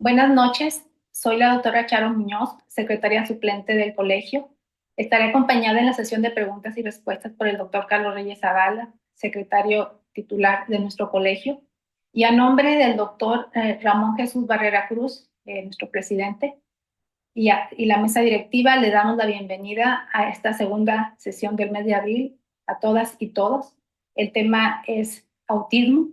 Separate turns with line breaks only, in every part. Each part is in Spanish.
Buenas noches, soy la doctora Charo Muñoz, secretaria suplente del colegio. Estaré acompañada en la sesión de preguntas y respuestas por el doctor Carlos Reyes Zavala, secretario titular de nuestro colegio, y a nombre del doctor Ramón Jesús Barrera Cruz, nuestro presidente, y la mesa directiva, le damos la bienvenida a esta segunda sesión del mes de abril a todas y todos. El tema es autismo,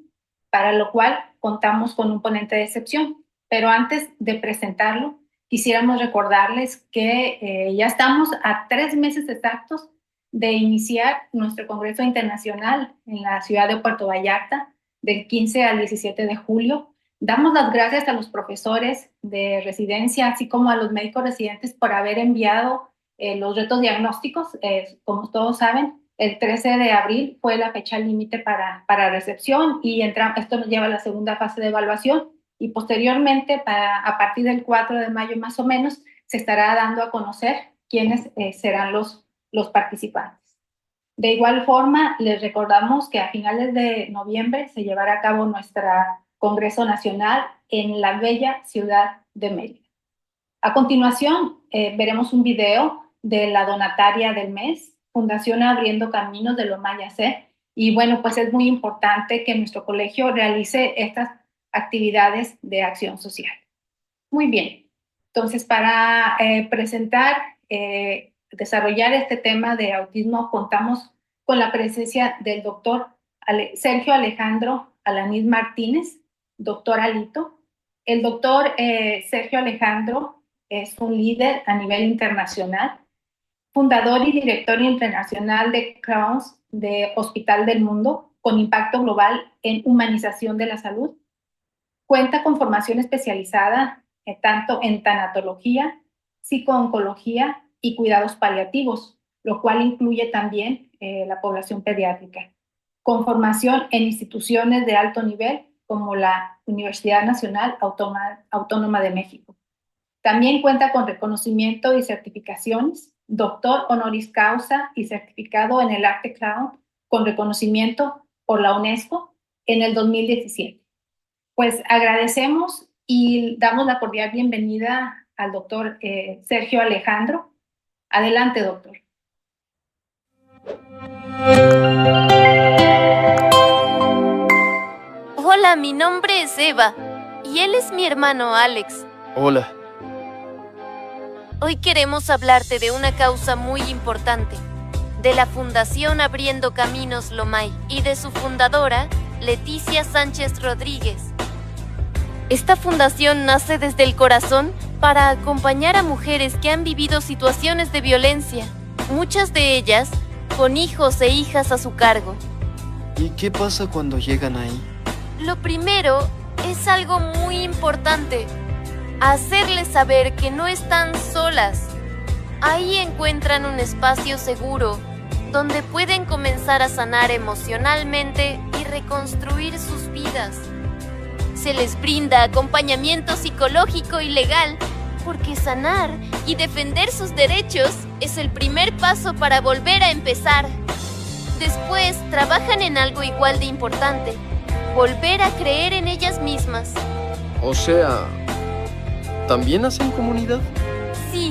para lo cual contamos con un ponente de excepción. Pero antes de presentarlo, quisiéramos recordarles que ya estamos a 3 meses exactos de iniciar nuestro Congreso Internacional en la ciudad de Puerto Vallarta, del 15 al 17 de julio. Damos las gracias a los profesores de residencia, así como a los médicos residentes por haber enviado los retos diagnósticos. Como todos saben, el 13 de abril fue la fecha límite para recepción y esto nos lleva a la segunda fase de evaluación y posteriormente, a partir del 4 de mayo más o menos, se estará dando a conocer quiénes serán los participantes. De igual forma, les recordamos que a finales de noviembre se llevará a cabo nuestro Congreso Nacional en la bella ciudad de Mérida. A continuación, veremos un video de la donataria del mes, Fundación Abriendo Caminos de Lomay AC. Y bueno, pues es muy importante que nuestro colegio realice estas actividades de acción social. Muy bien, entonces para desarrollar este tema de autismo, contamos con la presencia del doctor Sergio Alejandro Alanís Martínez, doctor Alito. El doctor Sergio Alejandro es un líder a nivel internacional, fundador y director internacional de Crowns de Hospital del Mundo, con impacto global en humanización de la salud. Cuenta con formación especializada tanto en tanatología, psicooncología y cuidados paliativos, lo cual incluye también la población pediátrica, con formación en instituciones de alto nivel como la Universidad Nacional Autónoma de México. También cuenta con reconocimiento y certificaciones, doctor honoris causa y certificado en el arte clown con reconocimiento por la UNESCO en el 2017. Pues agradecemos y damos la cordial bienvenida al doctor Sergio Alejandro. Adelante, doctor.
Hola, mi nombre es Eva y él es mi hermano Alex.
Hola.
Hoy queremos hablarte de una causa muy importante, de la Fundación Abriendo Caminos Lomay y de su fundadora, Leticia Sánchez Rodríguez. Esta fundación nace desde el corazón para acompañar a mujeres que han vivido situaciones de violencia, muchas de ellas con hijos e hijas a su cargo.
¿Y qué pasa cuando llegan ahí?
Lo primero es algo muy importante, hacerles saber que no están solas. Ahí encuentran un espacio seguro, donde pueden comenzar a sanar emocionalmente y reconstruir sus vidas. Se les brinda acompañamiento psicológico y legal, porque sanar y defender sus derechos es el primer paso para volver a empezar. Después trabajan en algo igual de importante, volver a creer en ellas mismas.
O sea, ¿también hacen comunidad?
Sí,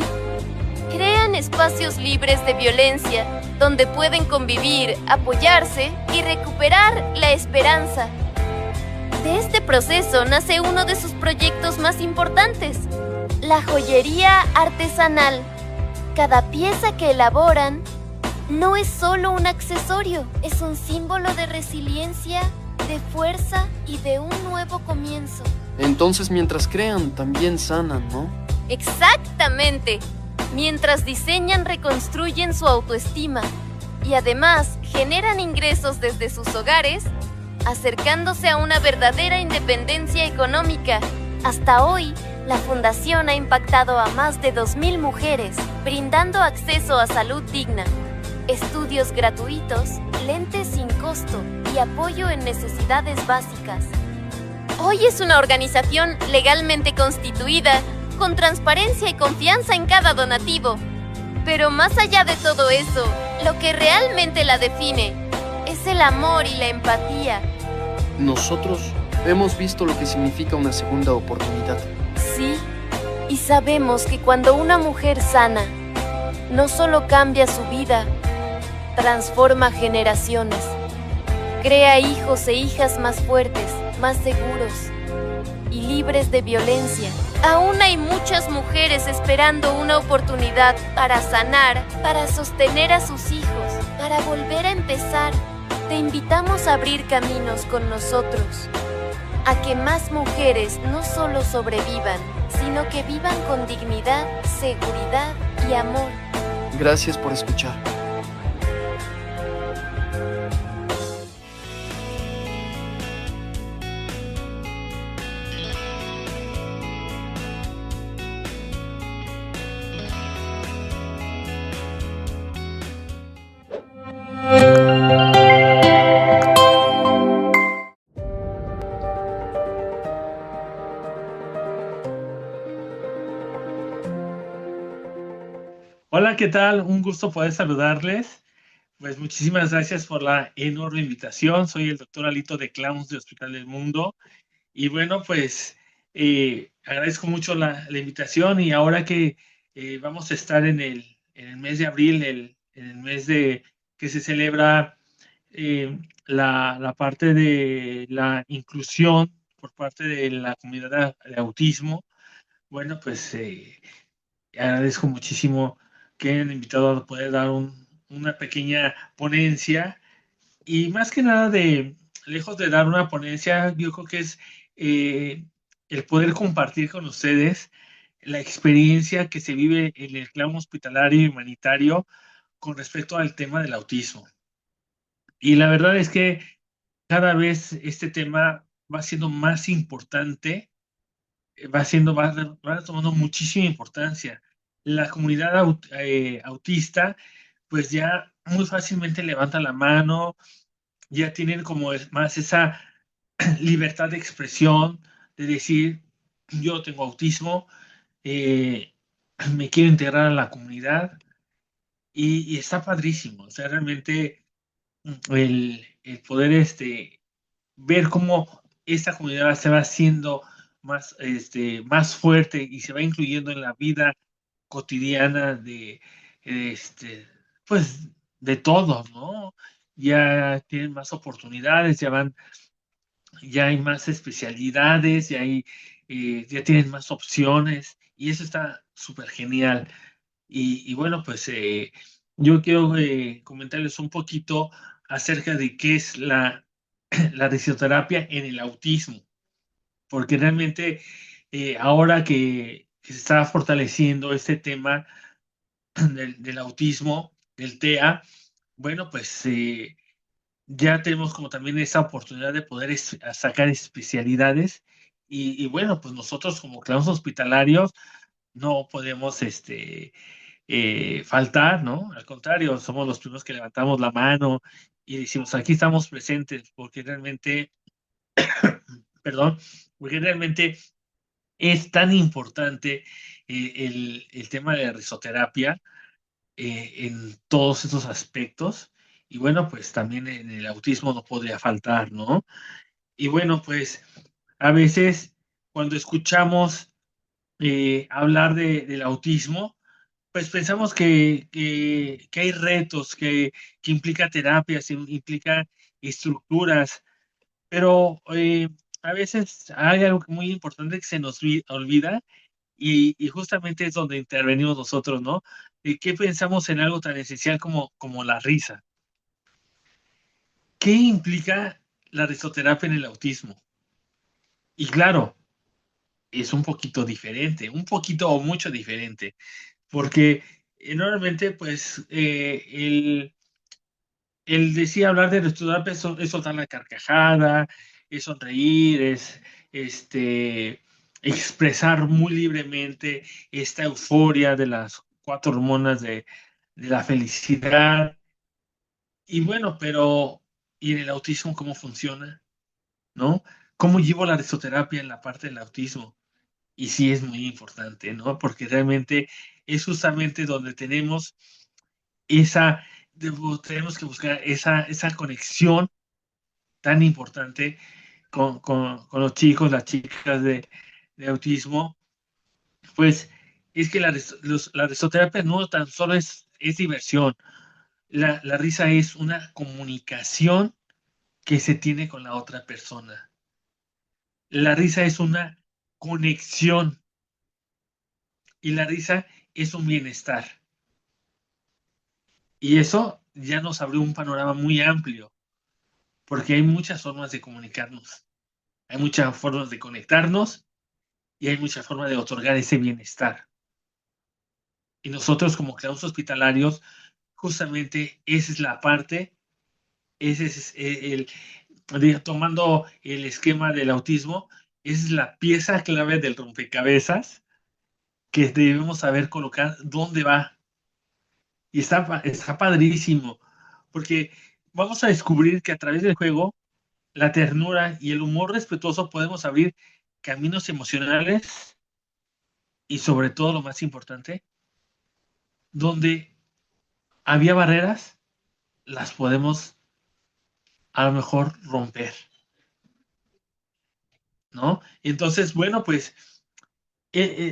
crean espacios libres de violencia, donde pueden convivir, apoyarse y recuperar la esperanza. De este proceso nace uno de sus proyectos más importantes, la joyería artesanal. Cada pieza que elaboran no es solo un accesorio, es un símbolo de resiliencia, de fuerza y de un nuevo comienzo.
Entonces, mientras crean, también sanan, ¿no?
Exactamente. Mientras diseñan, reconstruyen su autoestima y además generan ingresos desde sus hogares, acercándose a una verdadera independencia económica. Hasta hoy, la Fundación ha impactado a más de 2,000 mujeres, brindando acceso a salud digna, estudios gratuitos, lentes sin costo y apoyo en necesidades básicas. Hoy es una organización legalmente constituida, con transparencia y confianza en cada donativo. Pero más allá de todo eso, lo que realmente la define es el amor y la empatía.
Nosotros hemos visto lo que significa una segunda oportunidad.
Sí, Sí, y sabemos que cuando una mujer sana, no solo cambia su vida, transforma generaciones, crea hijos e hijas más fuertes, más seguros y libres de violencia. Aún hay muchas mujeres esperando una oportunidad para sanar, para sostener a sus hijos, para volver a empezar. Te invitamos a abrir caminos con nosotros, a que más mujeres no solo sobrevivan, sino que vivan con dignidad, seguridad y amor.
Gracias por escuchar.
Hola, ¿qué tal? Un gusto poder saludarles. Pues muchísimas gracias por la enorme invitación. Soy el doctor Alito de Clowns de Hospital del Mundo. Y bueno, pues agradezco mucho la invitación y ahora que vamos a estar en el mes de abril, en el mes de que se celebra la parte de la inclusión por parte de la comunidad de autismo, bueno, pues agradezco muchísimo que hayan invitado a poder dar una pequeña ponencia y más que nada lejos de dar una ponencia, yo creo que es el poder compartir con ustedes la experiencia que se vive en el clown hospitalario y humanitario con respecto al tema del autismo. Y la verdad es que cada vez este tema va siendo más importante, va tomando muchísima importancia. La comunidad autista, pues ya muy fácilmente levanta la mano, ya tienen como más esa libertad de expresión, de decir, yo tengo autismo, me quiero integrar a la comunidad y está padrísimo. O sea, realmente el poder ver cómo esta comunidad se va haciendo más fuerte y se va incluyendo en la vida cotidiana este, pues, de todos, ¿no? Ya tienen más oportunidades, ya hay más especialidades, ya tienen más opciones y eso está súper genial. Y bueno, pues yo quiero comentarles un poquito acerca de qué es la risoterapia en el autismo, porque realmente ahora que se está fortaleciendo este tema del autismo, del TEA, bueno, pues ya tenemos como también esa oportunidad de poder sacar especialidades y bueno, pues nosotros como clowns hospitalarios no podemos faltar, ¿no? Al contrario, somos los primeros que levantamos la mano y decimos, aquí estamos presentes, porque realmente, perdón, porque realmente es tan importante el tema de la risoterapia en todos esos aspectos. Y bueno, pues también en el autismo no podría faltar, ¿no? Y bueno, pues a veces cuando escuchamos hablar del autismo, pues pensamos que hay retos, que implica terapias, implica estructuras, pero a veces hay algo muy importante que se nos olvida y justamente es donde intervenimos nosotros, ¿no? ¿Qué pensamos en algo tan esencial como la risa? ¿Qué implica la risoterapia en el autismo? Y claro, es un poquito diferente, un poquito o mucho diferente, porque normalmente, pues, el decir hablar de risoterapia es soltar la carcajada, es sonreír, es expresar muy libremente esta euforia de las cuatro hormonas de la felicidad. Y bueno, pero ¿y en el autismo cómo funciona? ¿No? ¿Cómo llevo la risoterapia en la parte del autismo? Y sí es muy importante, ¿no? Porque realmente es justamente donde esa, tenemos que buscar esa conexión tan importante con los chicos, las chicas de autismo, Pues es que la risoterapia no tan solo es diversión. La risa es una comunicación que se tiene con la otra persona. La risa es una conexión y la risa es un bienestar. Y eso ya nos abrió un panorama muy amplio, porque hay muchas formas de comunicarnos, hay muchas formas de conectarnos y hay muchas formas de otorgar ese bienestar. Y nosotros como creadores hospitalarios, justamente esa es la parte, ese es tomando el esquema del autismo, esa es la pieza clave del rompecabezas que debemos saber colocar dónde va. Y está padrísimo, porque vamos a descubrir que a través del juego, la ternura y el humor respetuoso podemos abrir caminos emocionales y sobre todo lo más importante, donde había barreras, las podemos a lo mejor romper, ¿no? Entonces, bueno, pues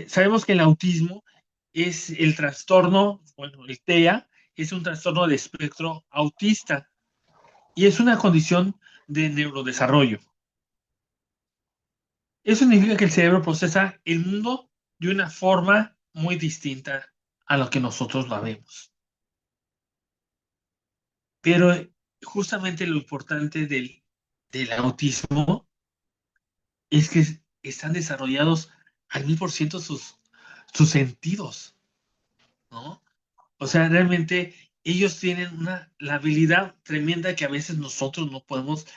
sabemos que el autismo es el trastorno, bueno, el TEA es un trastorno de espectro autista y es una condición de neurodesarrollo. Eso significa que el cerebro procesa el mundo de una forma muy distinta a lo que nosotros la vemos. Pero justamente lo importante del autismo es que están desarrollados al 1000% sus sentidos, ¿no? O sea, realmente ellos tienen la habilidad tremenda que a veces nosotros no podemos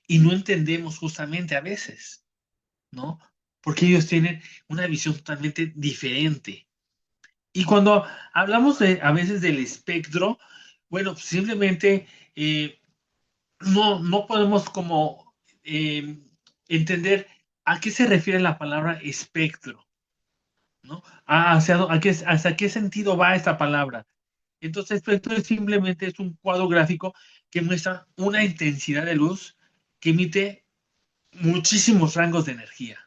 y no entendemos justamente a veces, ¿no? Porque ellos tienen una visión totalmente diferente. Y cuando hablamos a veces del espectro, bueno, pues simplemente no podemos como entender a qué se refiere la palabra espectro, ¿no? ¿Hasta qué sentido va esta palabra? Entonces, espectro simplemente es un cuadro gráfico que muestra una intensidad de luz que emite muchísimos rangos de energía.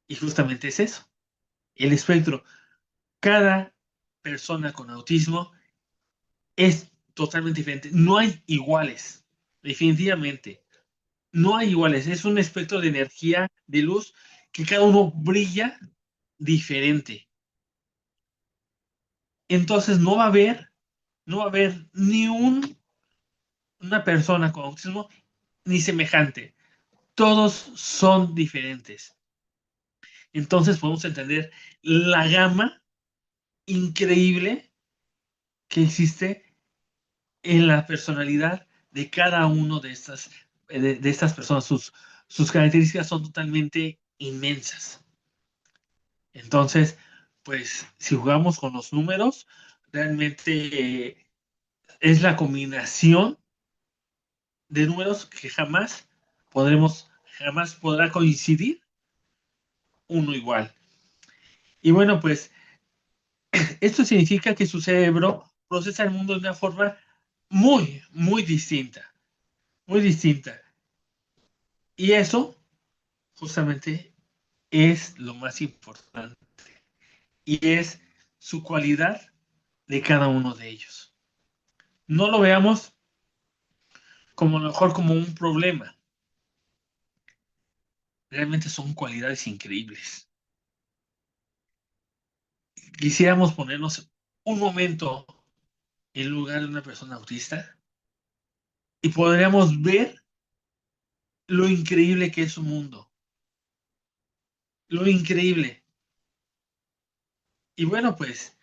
Y justamente es eso, el espectro. Cada persona con autismo es totalmente diferente. No hay iguales, definitivamente. No hay iguales. Es un espectro de energía, de luz, que cada uno brilla diferente. Entonces no va a haber ni una persona con autismo ni semejante. Todos son diferentes. Entonces podemos entender la gama increíble que existe en la personalidad de cada uno de estas personas. Sus características son totalmente inmensas. Entonces, pues si jugamos con los números, realmente es la combinación de números que jamás podrá coincidir uno igual. Y bueno, pues esto significa que su cerebro procesa el mundo de una forma muy, muy distinta, muy distinta. Y eso justamente es lo más importante y es su cualidad de cada uno de ellos. No lo veamos como a lo mejor como un problema. Realmente son cualidades increíbles. Quisiéramos ponernos un momento en lugar de una persona autista y podríamos ver lo increíble que es su mundo. Lo increíble. Y bueno, pues,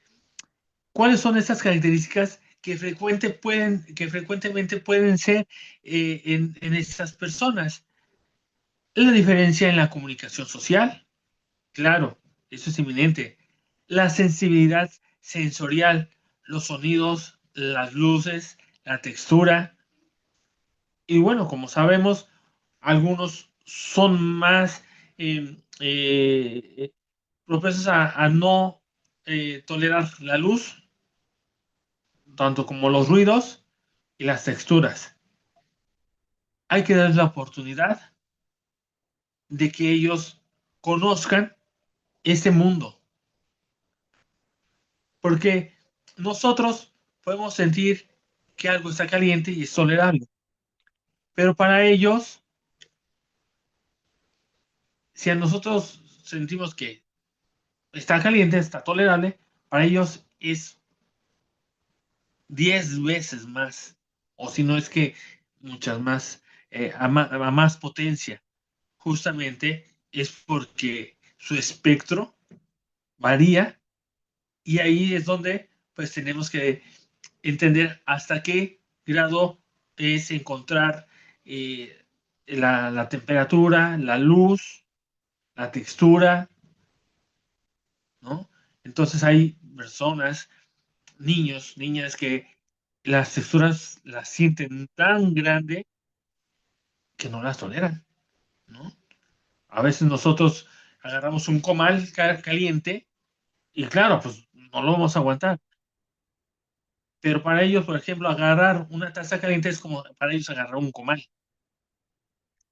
¿cuáles son estas características que frecuentemente pueden ser en estas personas? La diferencia en la comunicación social, claro, eso es inminente. La sensibilidad sensorial, los sonidos, las luces, la textura. Y bueno, como sabemos, algunos son más propensos a no tolerar la luz, tanto como los ruidos y las texturas. Hay que darles la oportunidad de que ellos conozcan este mundo. Porque nosotros podemos sentir que algo está caliente y es tolerable. Pero para ellos, si a nosotros sentimos que está caliente, está tolerable, para ellos es 10 veces más, o si no es que muchas más, a más potencia. Justamente es porque su espectro varía y ahí es donde pues tenemos que entender hasta qué grado es encontrar la temperatura, la luz, la textura, ¿no? Entonces hay personas, niños, niñas que las texturas las sienten tan grande que no las toleran, ¿no? A veces nosotros agarramos un comal caliente y claro, pues no lo vamos a aguantar. Pero para ellos, por ejemplo, agarrar una taza caliente es como para ellos agarrar un comal,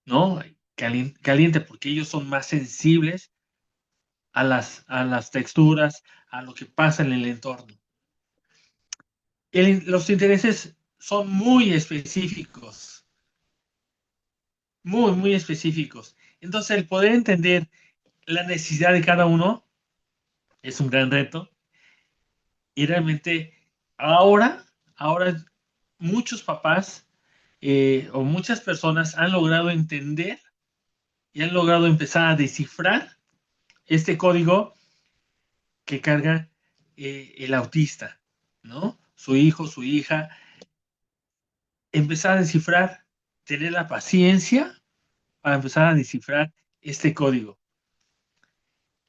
¿no? Caliente, porque ellos son más sensibles a las texturas, a lo que pasa en el entorno. Los intereses son muy específicos, muy, muy específicos. Entonces, el poder entender la necesidad de cada uno es un gran reto. Y realmente ahora muchos papás o muchas personas han logrado entender y han logrado empezar a descifrar este código que carga el autista, ¿no? Su hijo, su hija, empezar a descifrar, tener la paciencia para empezar a descifrar este código.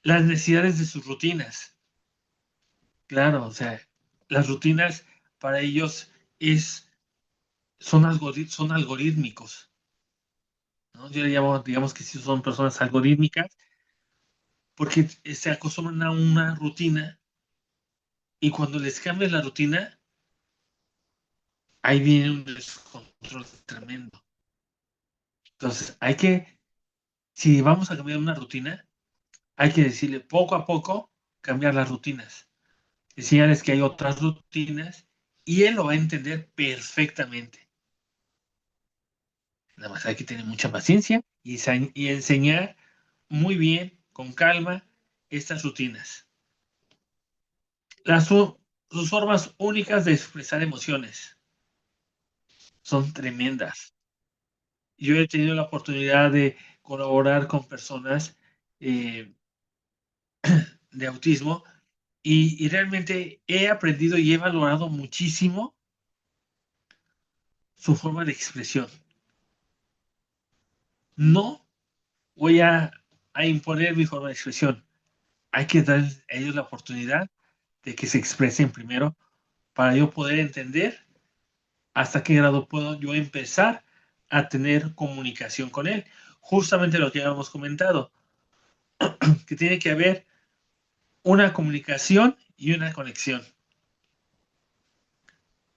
Las necesidades de sus rutinas. Claro, o sea, las rutinas para ellos son algorítmicos, ¿no? Yo le llamo, digamos que sí son personas algorítmicas, porque se acostumbran a una rutina y cuando les cambias la rutina, ahí viene un descontrol tremendo. Entonces, si vamos a cambiar una rutina, hay que decirle poco a poco cambiar las rutinas. Enseñarles que hay otras rutinas y él lo va a entender perfectamente. Nada más hay que tener mucha paciencia y enseñar muy bien, con calma, estas rutinas. Sus formas únicas de expresar emociones son tremendas. Yo he tenido la oportunidad de colaborar con personas de autismo y realmente he aprendido y he valorado muchísimo su forma de expresión. No voy a imponer mi forma de expresión. Hay que dar a ellos la oportunidad de que se expresen primero para yo poder entender hasta qué grado puedo yo empezar a tener comunicación con él. Justamente lo que habíamos comentado, que tiene que haber una comunicación y una conexión.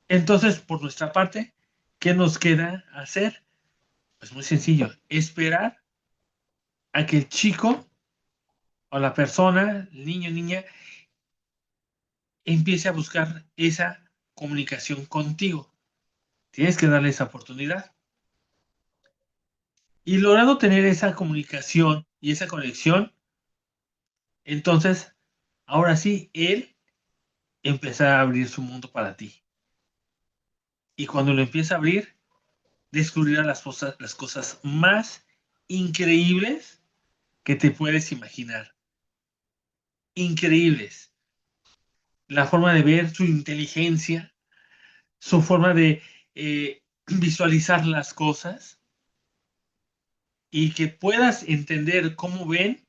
Entonces, por nuestra parte, ¿qué nos queda hacer? Pues muy sencillo, esperar a que el chico o la persona, el niño o niña, empiece a buscar esa comunicación contigo. Tienes que darle esa oportunidad. Y logrando tener esa comunicación y esa conexión, entonces, ahora sí, él empezará a abrir su mundo para ti. Y cuando lo empieza a abrir, descubrirá las cosas más increíbles que te puedes imaginar. Increíbles. La forma de ver su inteligencia, su forma de visualizar las cosas y que puedas entender cómo ven,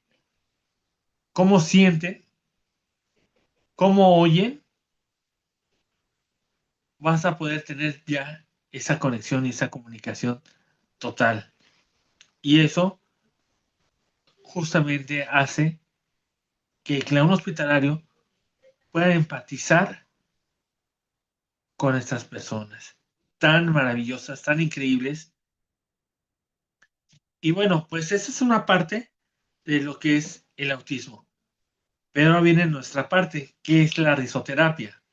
cómo sienten, cómo oyen, vas a poder tener ya esa conexión y esa comunicación total. Y eso justamente hace que el clown hospitalario pueda empatizar con estas personas tan maravillosas, tan increíbles. Y bueno, pues esa es una parte de lo que es el autismo. Pero ahora viene nuestra parte, que es la risoterapia.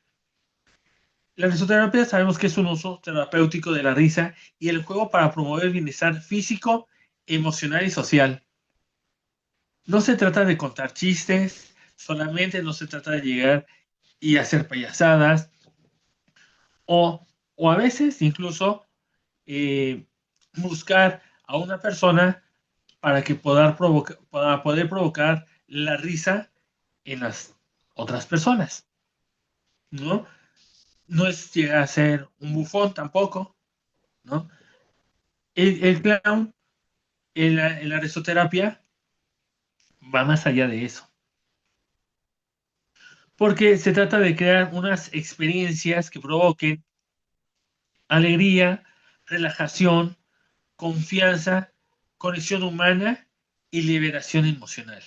La risoterapia sabemos que es un uso terapéutico de la risa y el juego para promover el bienestar físico, emocional y social. No se trata de contar chistes, solamente no se trata de llegar y hacer payasadas, o, o a veces incluso eh, buscar a una persona para poder provocar la risa en las otras personas, ¿no? No es llegar a ser un bufón tampoco, ¿no? El clown en la risoterapia va más allá de eso, porque se trata de crear unas experiencias que provoquen alegría, relajación, confianza, conexión humana y liberación emocional.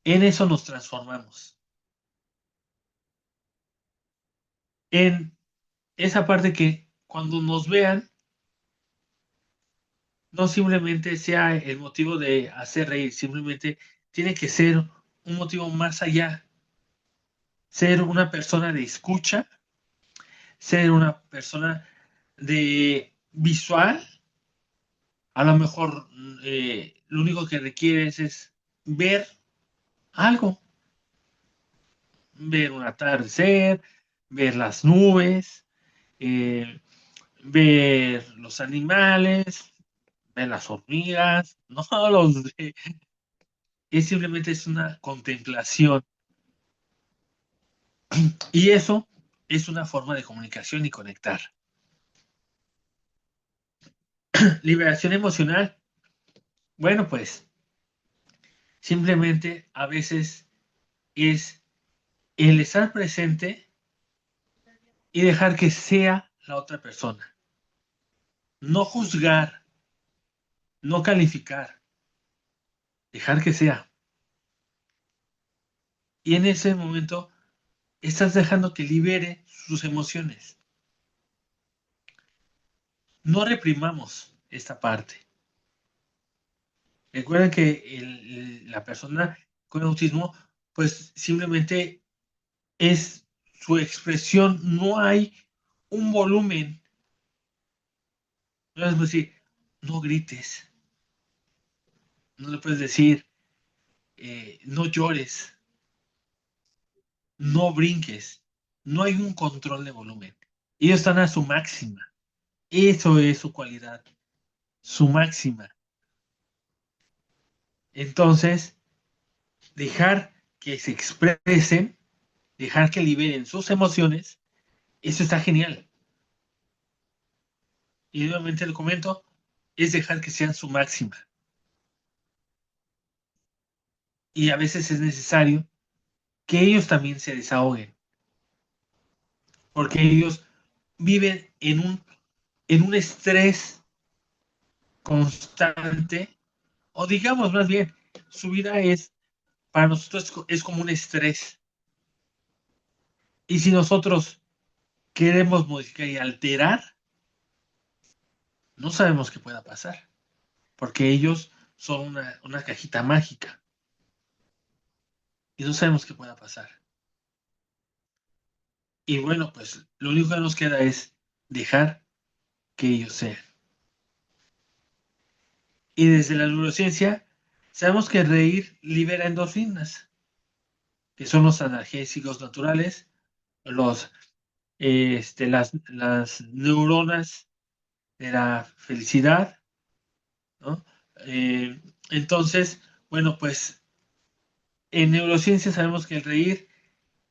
En eso nos transformamos. En esa parte que cuando nos vean, no simplemente sea el motivo de hacer reír, simplemente tiene que ser un motivo más allá, ser una persona de escucha, ser una persona de visual, a lo mejor lo único que requieres es ver algo, ver un atardecer, ver las nubes, eh, ver los animales, ver las hormigas, no los de, es simplemente es una contemplación. Y eso es una forma de comunicación y conectar. Liberación emocional. Bueno, pues simplemente a veces es el estar presente y dejar que sea la otra persona. No juzgar, no calificar, dejar que sea. Y en ese momento estás dejando que libere sus emociones. No reprimamos esta parte. Recuerden que la persona con autismo, pues simplemente es su expresión, no hay un volumen. No es decir, no grites, no le puedes decir, no llores, no brinques, no hay un control de volumen. Ellos están a su máxima. Eso es su cualidad, su máxima. Entonces, dejar que se expresen, dejar que liberen sus emociones, eso está genial. Y nuevamente lo comento, es dejar que sean su máxima. Y a veces es necesario que ellos también se desahoguen, porque ellos viven en un estrés constante, o digamos más bien, su vida es, para nosotros es como un estrés. Y si nosotros queremos modificar y alterar, no sabemos qué pueda pasar, porque ellos son una cajita mágica y no sabemos qué pueda pasar. Y bueno, pues lo único que nos queda es dejar que ellos sean. Y desde la neurociencia sabemos que reír libera endorfinas, que son los analgésicos naturales, los, las neuronas de la felicidad, ¿no? Entonces, bueno, pues en neurociencia sabemos que el reír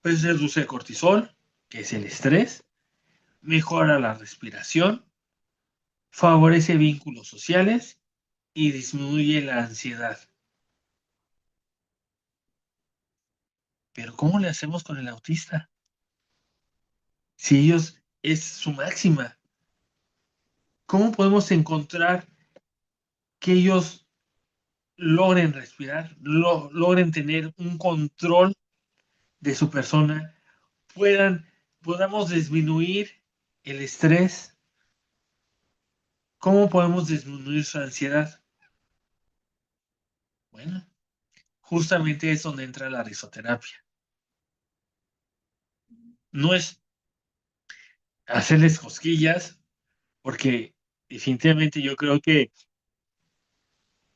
pues reduce el cortisol, que es el estrés, mejora la respiración, favorece vínculos sociales y disminuye la ansiedad. Pero ¿cómo le hacemos con el autista? Si ellos es su máxima, ¿cómo podemos encontrar que ellos logren respirar, logren tener un control de su persona, podamos disminuir el estrés? ¿Cómo podemos disminuir su ansiedad? Bueno, justamente es donde entra la risoterapia. No es hacerles cosquillas, porque definitivamente yo creo que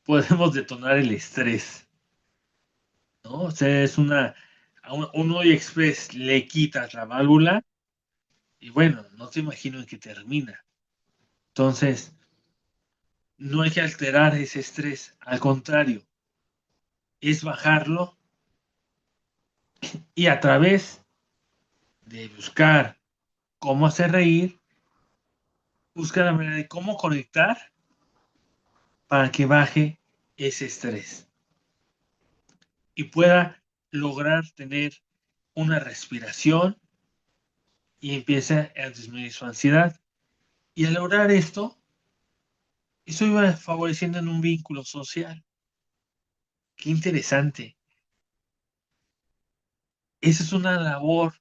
podemos detonar el estrés, ¿no? O sea, es a un Hoy Express le quitas la válvula y bueno, no te imagino en qué termina. Entonces, no hay que alterar ese estrés, al contrario, es bajarlo y a través de buscar cómo hacer reír, buscar la manera de cómo conectar para que baje ese estrés y pueda lograr tener una respiración y empieza a disminuir su ansiedad. Y al lograr esto, eso iba favoreciendo en un vínculo social. Qué interesante. Esa es una labor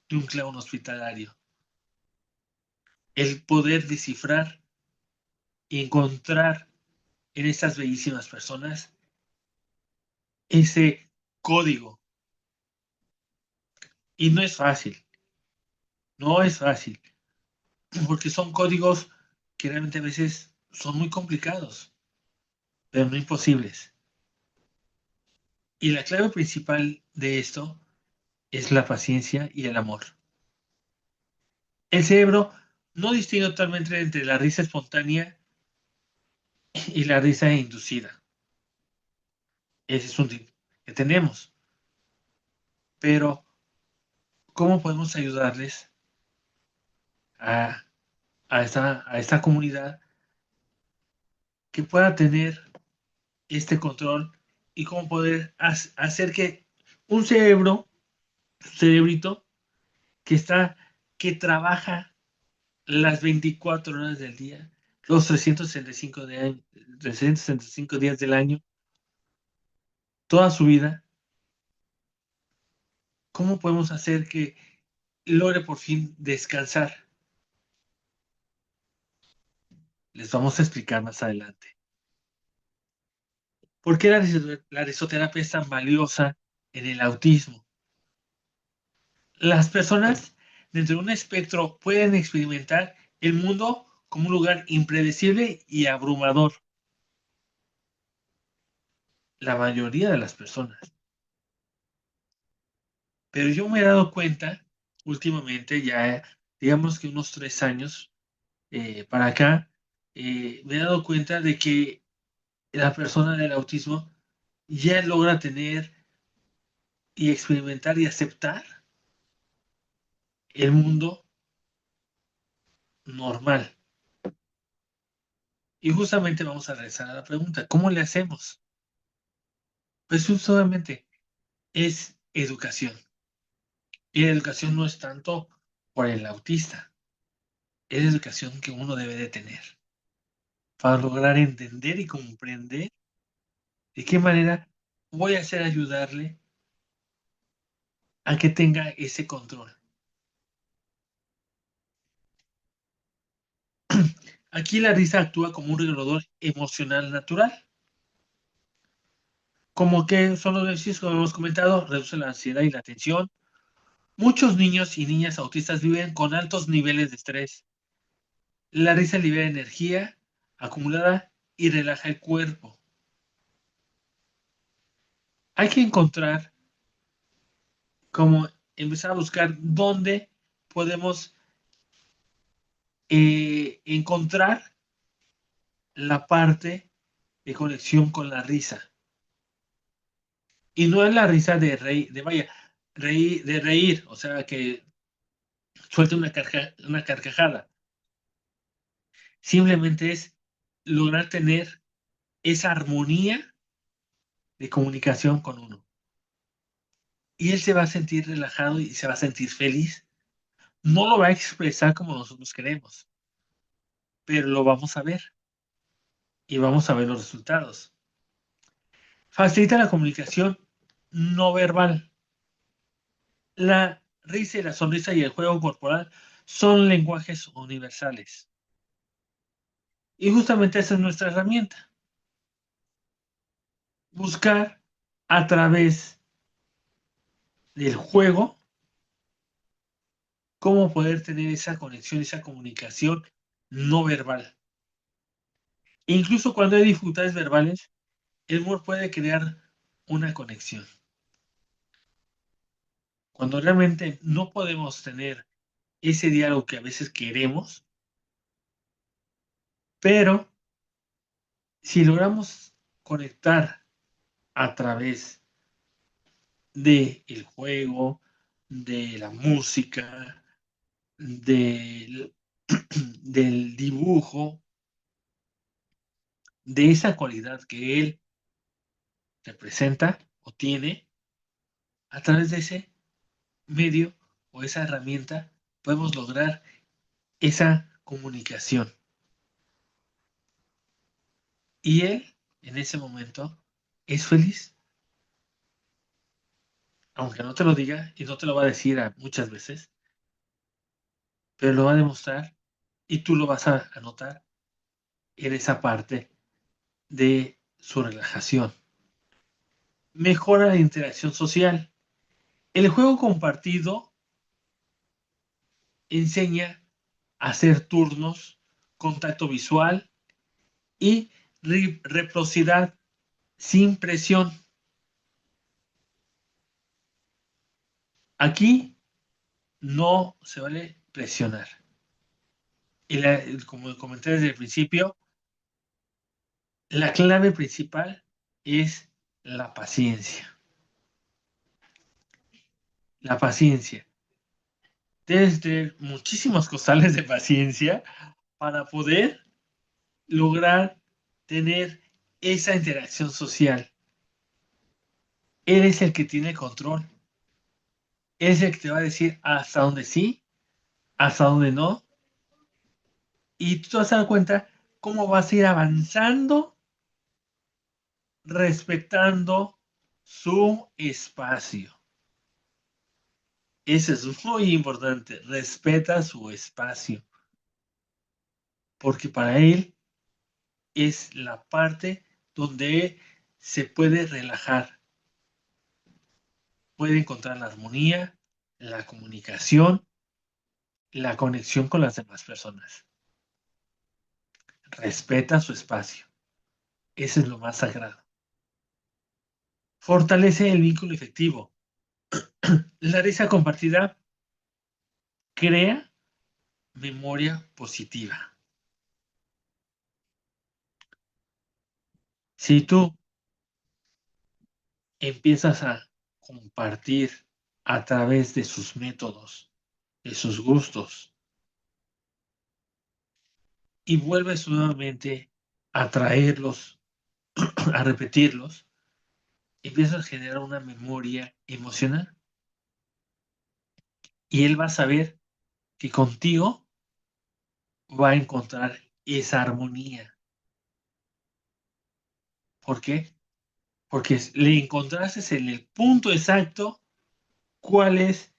de un clown hospitalario. El poder descifrar y encontrar en estas bellísimas personas ese código. Y no es fácil, no es fácil, porque son códigos que realmente a veces son muy complicados, pero no imposibles. Y la clave principal de esto es la paciencia y el amor. El cerebro no distingue totalmente entre la risa espontánea y la risa inducida. Ese es un tip que tenemos. Pero, ¿cómo podemos ayudarles a, a esta comunidad que pueda tener este control y cómo poder hacer que un cerebrito que que trabaja las 24 horas del día, los 365 días del año, toda su vida, ¿cómo podemos hacer que logre por fin descansar? Les vamos a explicar más adelante. ¿Por qué la risoterapia es tan valiosa en el autismo? Las personas dentro de un espectro pueden experimentar el mundo como un lugar impredecible y abrumador. La mayoría de las personas. Pero yo me he dado cuenta últimamente, ya digamos que unos 3 años para acá, me he dado cuenta de que la persona del autismo ya logra tener y experimentar y aceptar el mundo normal. Y justamente vamos a regresar a la pregunta, ¿cómo le hacemos? Pues justamente es educación. Y la educación no es tanto por el autista, es la educación que uno debe de tener para lograr entender y comprender de qué manera voy a hacer ayudarle a que tenga ese control. Aquí la risa actúa como un regulador emocional natural. Como que son los beneficios, como hemos comentado, reduce la ansiedad y la tensión. Muchos niños y niñas autistas viven con altos niveles de estrés. La risa libera energía acumulada y relaja el cuerpo. Hay que encontrar, como empezar a buscar dónde podemos encontrar la parte de conexión con la risa. Y no es la risa de reír, de reír, o sea, que suelte una carcajada. Simplemente es lograr tener esa armonía de comunicación con uno. Y él se va a sentir relajado y se va a sentir feliz. No lo va a expresar como nosotros queremos, pero lo vamos a ver y vamos a ver los resultados. Facilita la comunicación no verbal. La risa y la sonrisa y el juego corporal son lenguajes universales. Y justamente esa es nuestra herramienta. Buscar a través del juego, cómo poder tener esa conexión, esa comunicación no verbal. E incluso cuando hay dificultades verbales, el humor puede crear una conexión. Cuando realmente no podemos tener ese diálogo que a veces queremos, pero si logramos conectar a través del juego, de la música, del, del dibujo, de esa cualidad que él representa o tiene, a través de ese medio o esa herramienta podemos lograr esa comunicación. Y él, en ese momento, es feliz, aunque no te lo diga y no te lo va a decir muchas veces, pero lo va a demostrar y tú lo vas a notar en esa parte de su relajación. Mejora la interacción social. El juego compartido enseña a hacer turnos, contacto visual y reciprocidad sin presión. Aquí no se vale presionar. Y como comenté desde el principio, la clave principal es la paciencia. La paciencia. Debes tener muchísimos costales de paciencia para poder lograr tener esa interacción social. Él es el que tiene control. Él es el que te va a decir hasta dónde sí, hasta dónde no. Y tú te vas a dar cuenta cómo vas a ir avanzando respetando su espacio. Eso es muy importante. Respeta su espacio. Porque para él es la parte donde se puede relajar. Puede encontrar la armonía, la comunicación, la conexión con las demás personas. Respeta su espacio. Eso es lo más sagrado. Fortalece el vínculo efectivo. La risa compartida crea memoria positiva. Si tú empiezas a compartir a través de sus métodos, de sus gustos, y vuelves nuevamente a traerlos, a repetirlos, empiezas a generar una memoria emocional. Y él va a saber que contigo va a encontrar esa armonía. ¿Por qué? Porque le encontraste en el punto exacto cuál es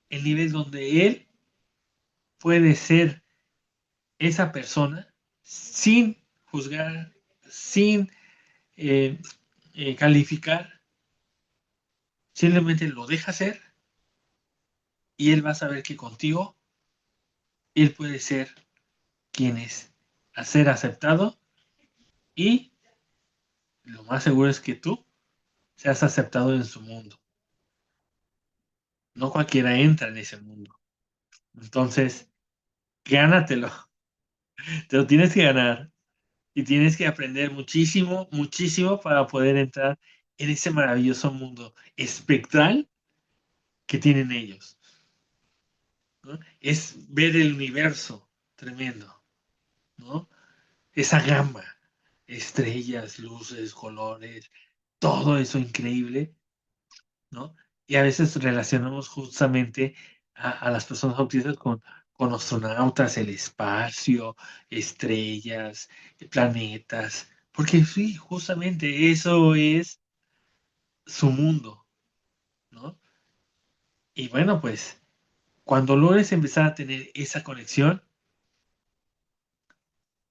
el nivel donde él puede ser esa persona sin juzgar, sin calificar, simplemente lo deja ser y él va a saber que contigo él puede ser quien es, a ser aceptado y lo más seguro es que tú seas aceptado en su mundo. No cualquiera entra en ese mundo. Entonces, gánatelo. Te lo tienes que ganar y tienes que aprender muchísimo, muchísimo para poder entrar en ese maravilloso mundo espectral que tienen ellos, ¿no? Es ver el universo tremendo, ¿no? Esa gama, estrellas, luces, colores, todo eso increíble, ¿no? Y a veces relacionamos justamente a las personas autistas con astronautas, el espacio, estrellas, planetas, porque sí, justamente eso es su mundo, ¿no? Y bueno, pues cuando logres empezar a tener esa conexión,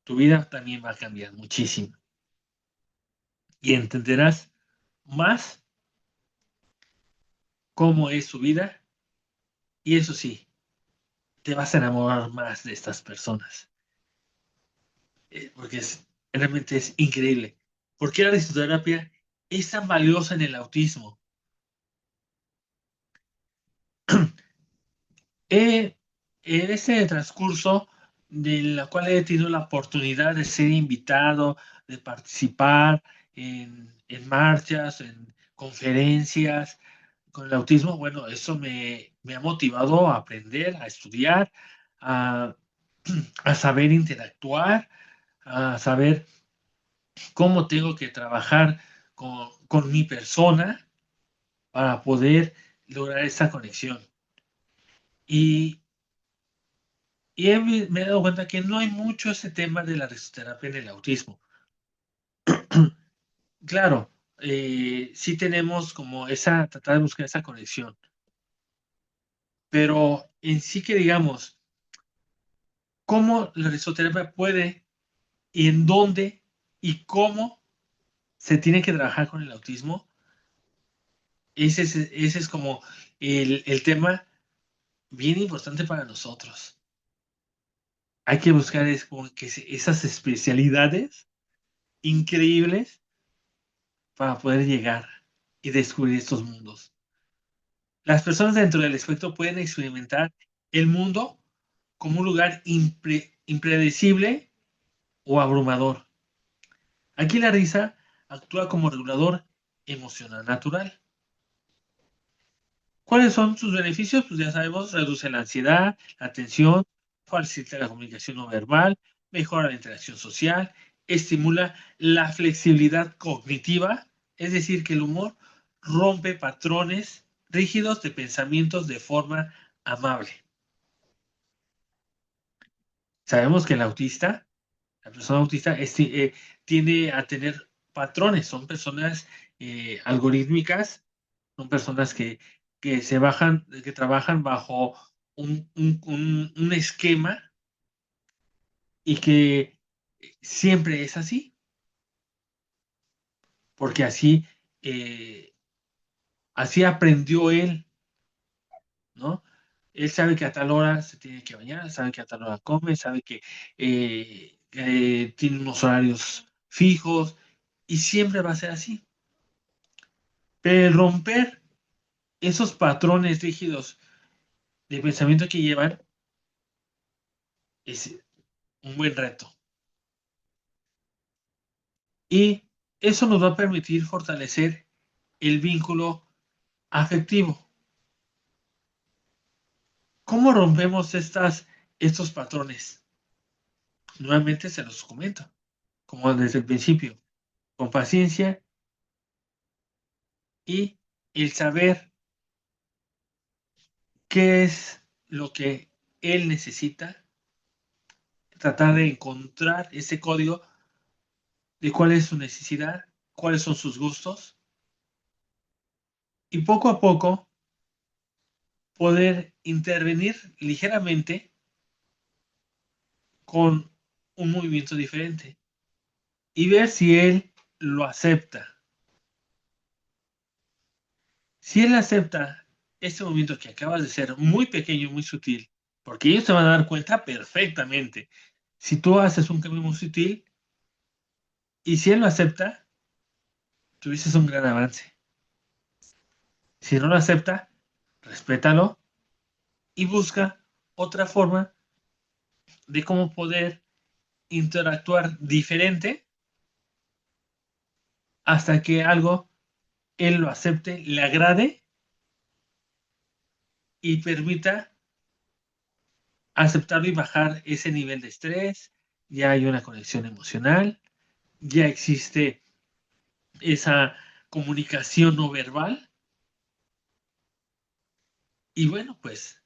tu vida también va a cambiar muchísimo. Y entenderás más cómo es su vida, y eso sí, te vas a enamorar más de estas personas, porque realmente es increíble. ¿Por qué la risoterapia es tan valiosa en el autismo? En ese transcurso de la cual he tenido la oportunidad de ser invitado, de participar en marchas, en conferencias con el autismo, bueno, eso me ha motivado a aprender, a estudiar, a, a saber interactuar, a saber cómo tengo que trabajar con mi persona para poder lograr esa conexión. Y me he dado cuenta que no hay mucho ese tema de la risoterapia en el autismo. Claro, sí tenemos como tratar de buscar esa conexión, pero en sí que digamos, cómo la risoterapia puede y en dónde y cómo se tiene que trabajar con el autismo, ese es como el tema bien importante para nosotros. Hay que buscar como que esas especialidades increíbles para poder llegar y descubrir estos mundos. Las personas dentro del espectro pueden experimentar el mundo como un lugar impredecible o abrumador. Aquí la risa actúa como regulador emocional natural. ¿Cuáles son sus beneficios? Pues ya sabemos, reduce la ansiedad, la tensión, facilita la comunicación no verbal, mejora la interacción social, estimula la flexibilidad cognitiva, es decir, que el humor rompe patrones rígidos de pensamientos de forma amable. Sabemos que la persona autista tiende a tener patrones, son personas algorítmicas, son personas que que trabajan bajo un esquema y que siempre es así, porque eh, así aprendió él, ¿no? Él sabe que a tal hora se tiene que bañar, sabe que a tal hora come, sabe que tiene unos horarios fijos y siempre va a ser así. Pero el romper esos patrones rígidos de pensamiento que llevan es un buen reto. Y eso nos va a permitir fortalecer el vínculo afectivo. ¿Cómo rompemos estos patrones? Nuevamente se los comento, como desde el principio, con paciencia y el saber qué es lo que él necesita, tratar de encontrar ese código de cuál es su necesidad, cuáles son sus gustos, y poco a poco poder intervenir ligeramente con un movimiento diferente y ver si él lo acepta. Si él acepta este movimiento que acabas de ser muy pequeño y muy sutil, porque ellos se van a dar cuenta perfectamente. Si tú haces un cambio muy sutil y si él lo acepta, tuviste un gran avance. Si no lo acepta, respétalo y busca otra forma de cómo poder interactuar diferente hasta que algo él lo acepte, le agrade y permita aceptarlo y bajar ese nivel de estrés. Ya hay una conexión emocional, ya existe esa comunicación no verbal y bueno, pues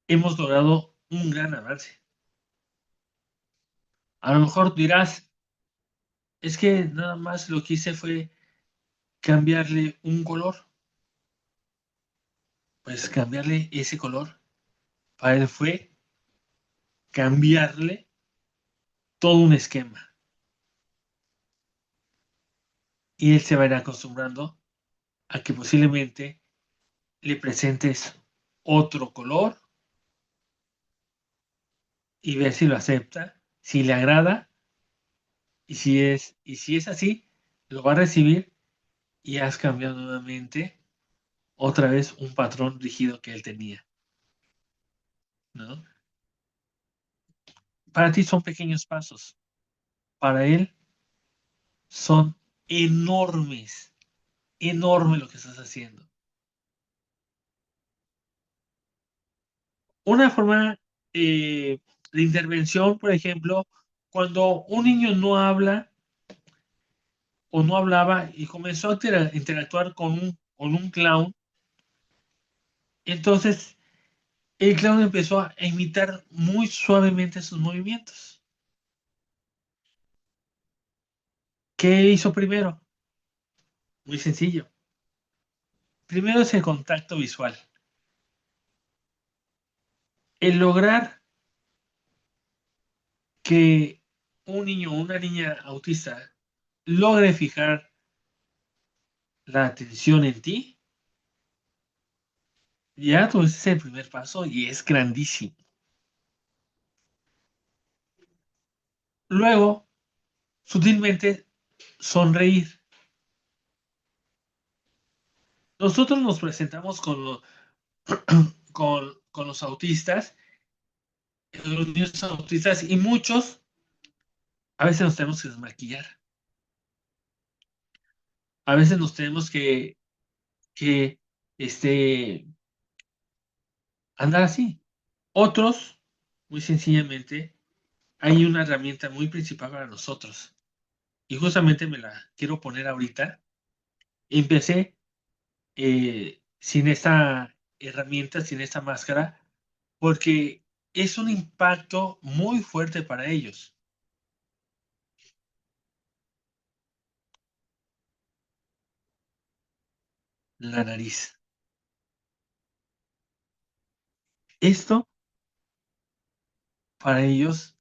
hemos logrado un gran avance. A lo mejor dirás, es que nada más lo que hice fue cambiarle un color. Pues cambiarle ese color para él fue cambiarle todo un esquema. Y él se va a ir acostumbrando a que posiblemente le presentes otro color y ver si lo acepta, si le agrada, y si es así, lo va a recibir y has cambiado nuevamente otra vez un patrón rígido que él tenía, ¿no? Para ti son pequeños pasos, para él son enormes, enorme lo que estás haciendo. Una forma de intervención, por ejemplo, cuando un niño no habla o no hablaba y comenzó a interactuar con un clown, entonces el clown empezó a imitar muy suavemente sus movimientos. ¿Qué hizo primero? Muy sencillo. Primero es el contacto visual. El lograr que un niño o una niña autista logre fijar la atención en ti, ya tú ese es el primer paso y es grandísimo. Luego, sutilmente, sonreír. Nosotros nos presentamos con los autistas, los niños autistas, y muchos a veces nos tenemos que desmaquillar. A veces nos tenemos que andar así. Otros, muy sencillamente, hay una herramienta muy principal para nosotros. Y justamente me la quiero poner ahorita. Empecé sin esta herramienta, sin esta máscara, porque es un impacto muy fuerte para ellos. La nariz. Esto para ellos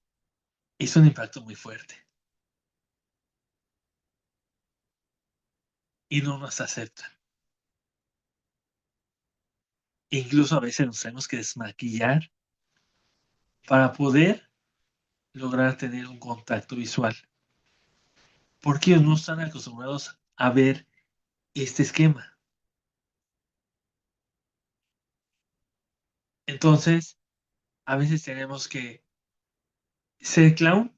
es un impacto muy fuerte y no nos aceptan. Incluso a veces nos tenemos que desmaquillar para poder lograr tener un contacto visual, porque ellos no están acostumbrados a ver este esquema. Entonces, a veces tenemos que ser clown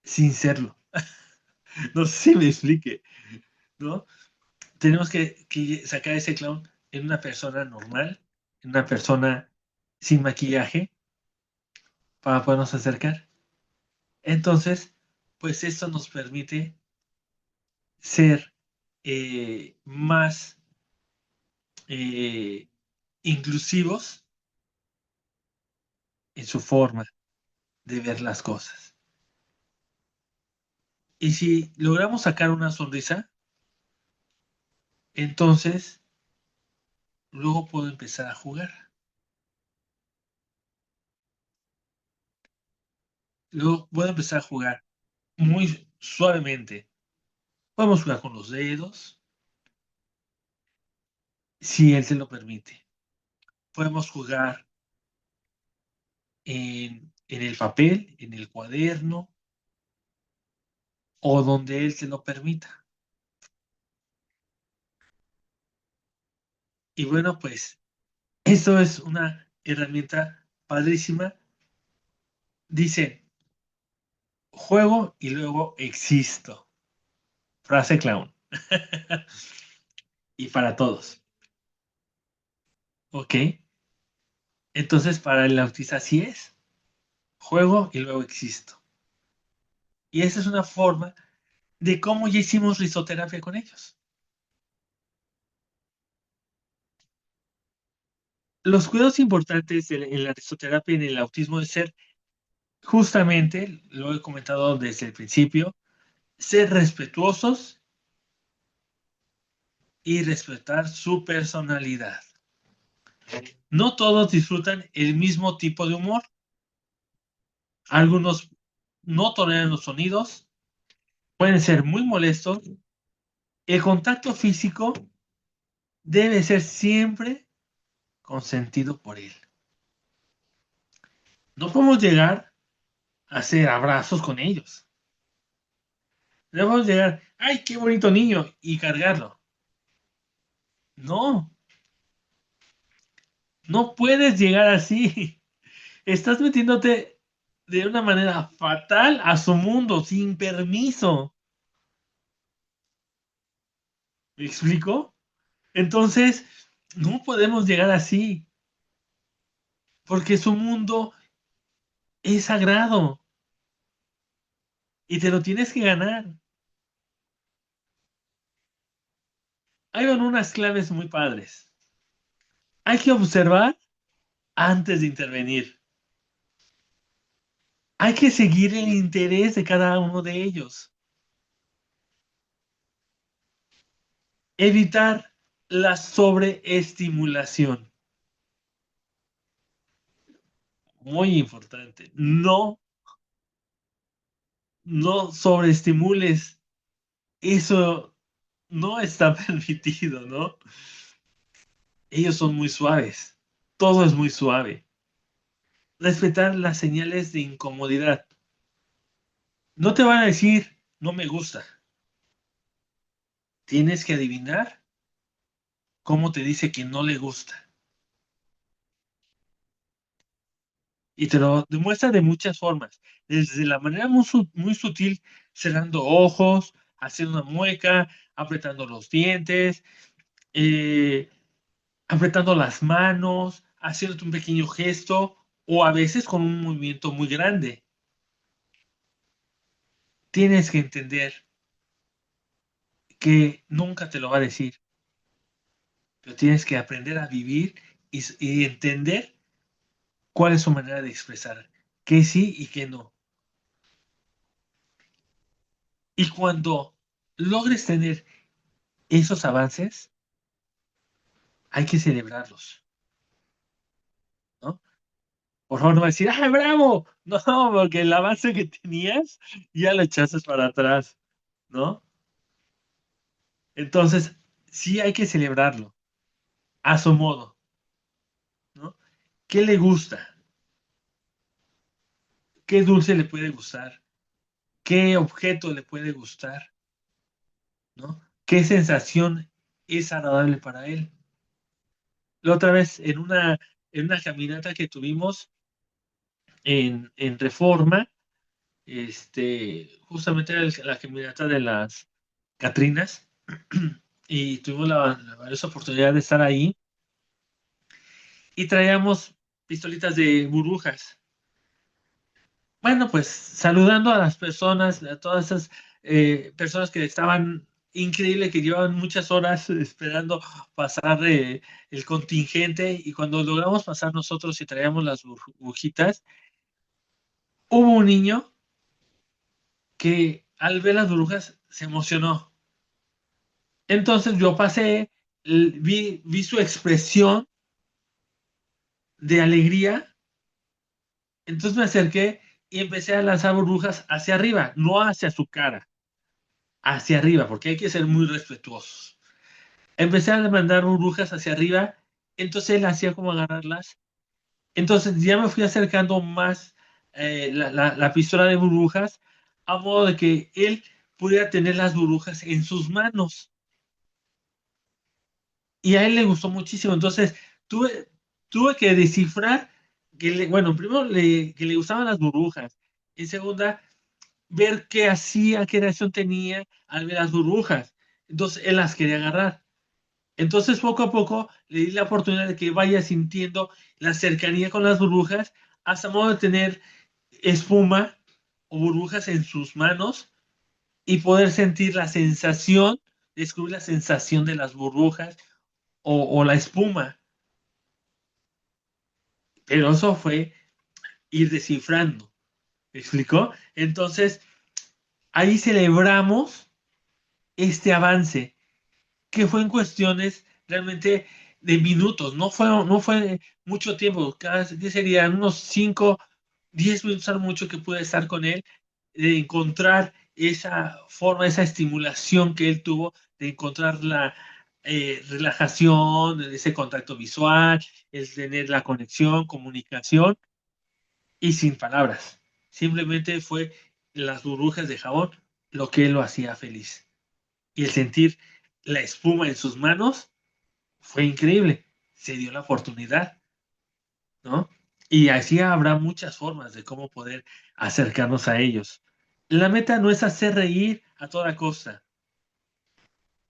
sin serlo. No sé si me explique, ¿no? Tenemos que sacar ese clown en una persona normal, en una persona sin maquillaje, para podernos acercar. Entonces, pues esto nos permite ser más eh, inclusivos en su forma de ver las cosas. Y si logramos sacar una sonrisa, entonces luego puedo empezar a jugar. Luego puedo empezar a jugar muy suavemente. Podemos jugar con los dedos, si él se lo permite. Podemos jugar en el papel, en el cuaderno, o donde él se lo permita. Y bueno, pues esto es una herramienta padrísima. Dice, juego y luego existo. Frase clown. Y para todos. ¿Ok? Entonces, para el autista así es. Juego y luego existo. Y esa es una forma de cómo ya hicimos risoterapia con ellos. Los cuidados importantes en la risoterapia y en el autismo es ser, justamente, lo he comentado desde el principio, ser respetuosos y respetar su personalidad. No todos disfrutan el mismo tipo de humor. Algunos no toleran los sonidos, pueden ser muy molestos. El contacto físico debe ser siempre consentido por él. No podemos llegar a hacer abrazos con ellos. No podemos llegar, ¡ay, qué bonito niño! Y cargarlo. No, no puedes llegar así. Estás metiéndote de una manera fatal a su mundo, sin permiso. ¿Me explico? Entonces, no podemos llegar así, porque su mundo es sagrado y te lo tienes que ganar. Hay unas claves muy padres. Hay que observar antes de intervenir. Hay que seguir el interés de cada uno de ellos. Evitar la sobreestimulación. Muy importante. No sobreestimules. Eso no está permitido, ¿no? Ellos son muy suaves. Todo es muy suave. Respetar las señales de incomodidad. No te van a decir, no me gusta. Tienes que adivinar cómo te dice que no le gusta. Y te lo demuestra de muchas formas. Desde la manera muy sutil, cerrando ojos, haciendo una mueca, apretando los dientes, eh, apretando las manos, haciéndote un pequeño gesto o a veces con un movimiento muy grande. Tienes que entender que nunca te lo va a decir, pero tienes que aprender a vivir y entender cuál es su manera de expresar, qué sí y qué no. Y cuando logres tener esos avances, hay que celebrarlos, ¿no? Por favor, no va a decir, ¡ah, bravo! No, porque el avance que tenías ya lo echaste para atrás, ¿no? Entonces, sí hay que celebrarlo a su modo, ¿no? ¿Qué le gusta? ¿Qué dulce le puede gustar? ¿Qué objeto le puede gustar? ¿No? ¿Qué sensación es agradable para él? La otra vez, en una caminata que tuvimos en Reforma, justamente era la caminata de las Catrinas, y tuvimos la valiosa oportunidad de estar ahí, y traíamos pistolitas de burbujas. Bueno, pues saludando a las personas, a todas esas personas que estaban increíble, que llevaban muchas horas esperando pasar el contingente, y cuando logramos pasar nosotros y traíamos las burbujitas, hubo un niño que al ver las burbujas se emocionó. Entonces yo pasé, vi su expresión de alegría, entonces me acerqué y empecé a lanzar burbujas hacia arriba, no hacia su cara, hacia arriba, porque hay que ser muy respetuosos. Empecé a mandar burbujas hacia arriba, entonces él hacía como agarrarlas. Entonces ya me fui acercando más la pistola de burbujas, a modo de que él pudiera tener las burbujas en sus manos. Y a él le gustó muchísimo. Entonces tuve que descifrar bueno, primero que le gustaban las burbujas. En segunda, ver qué hacía, qué reacción tenía al ver las burbujas. Entonces él las quería agarrar. Entonces, poco a poco, le di la oportunidad de que vaya sintiendo la cercanía con las burbujas, hasta modo de tener espuma o burbujas en sus manos y poder sentir la sensación, descubrir la sensación de las burbujas o la espuma. Pero eso fue ir descifrando. ¿Me explicó? Entonces, ahí celebramos este avance, que fue en cuestiones realmente de minutos, no fue mucho tiempo, cada día serían unos 5, 10 minutos al mucho que pude estar con él, de encontrar esa forma, esa estimulación que él tuvo, de encontrar relajación, ese contacto visual, el tener la conexión, comunicación y sin palabras. Simplemente fue las burbujas de jabón lo que lo hacía feliz. Y el sentir la espuma en sus manos fue increíble. Se dio la oportunidad, ¿no? Y así habrá muchas formas de cómo poder acercarnos a ellos. La meta no es hacer reír a toda costa.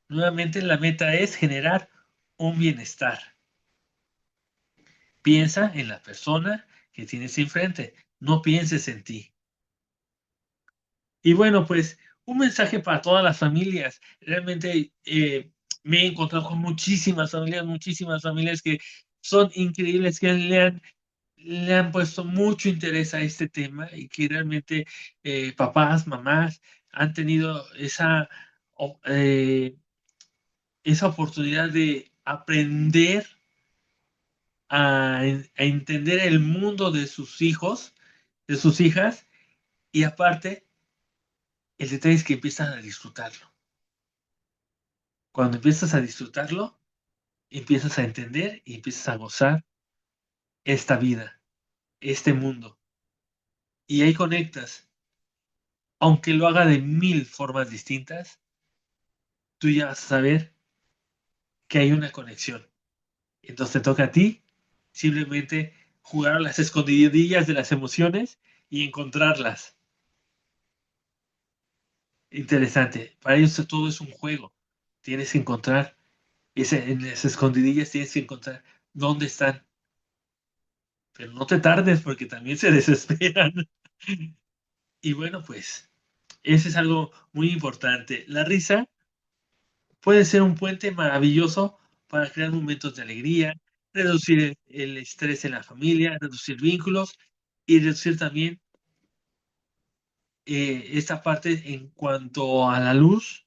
Nuevamente, la meta es generar un bienestar. Piensa en la persona que tienes enfrente, no pienses en ti. Y bueno, pues un mensaje para todas las familias. Realmente me he encontrado con muchísimas familias que son increíbles, que le han puesto mucho interés a este tema y que realmente papás, mamás han tenido esa oportunidad de aprender a entender el mundo de sus hijos, de sus hijas, y aparte, el detalle es que empiezan a disfrutarlo. Cuando empiezas a disfrutarlo, empiezas a entender y empiezas a gozar esta vida, este mundo. Y ahí conectas. Aunque lo haga de 1000 formas distintas, tú ya vas a saber que hay una conexión. Entonces te toca a ti simplemente jugar a las escondidillas de las emociones y encontrarlas. Interesante. Para ellos todo es un juego. Tienes que encontrar, en las escondidillas tienes que encontrar dónde están. Pero no te tardes porque también se desesperan. Y bueno, pues, ese es algo muy importante. La risa puede ser un puente maravilloso para crear momentos de alegría, reducir el estrés en la familia, reducir vínculos y reducir también esta parte en cuanto a la luz.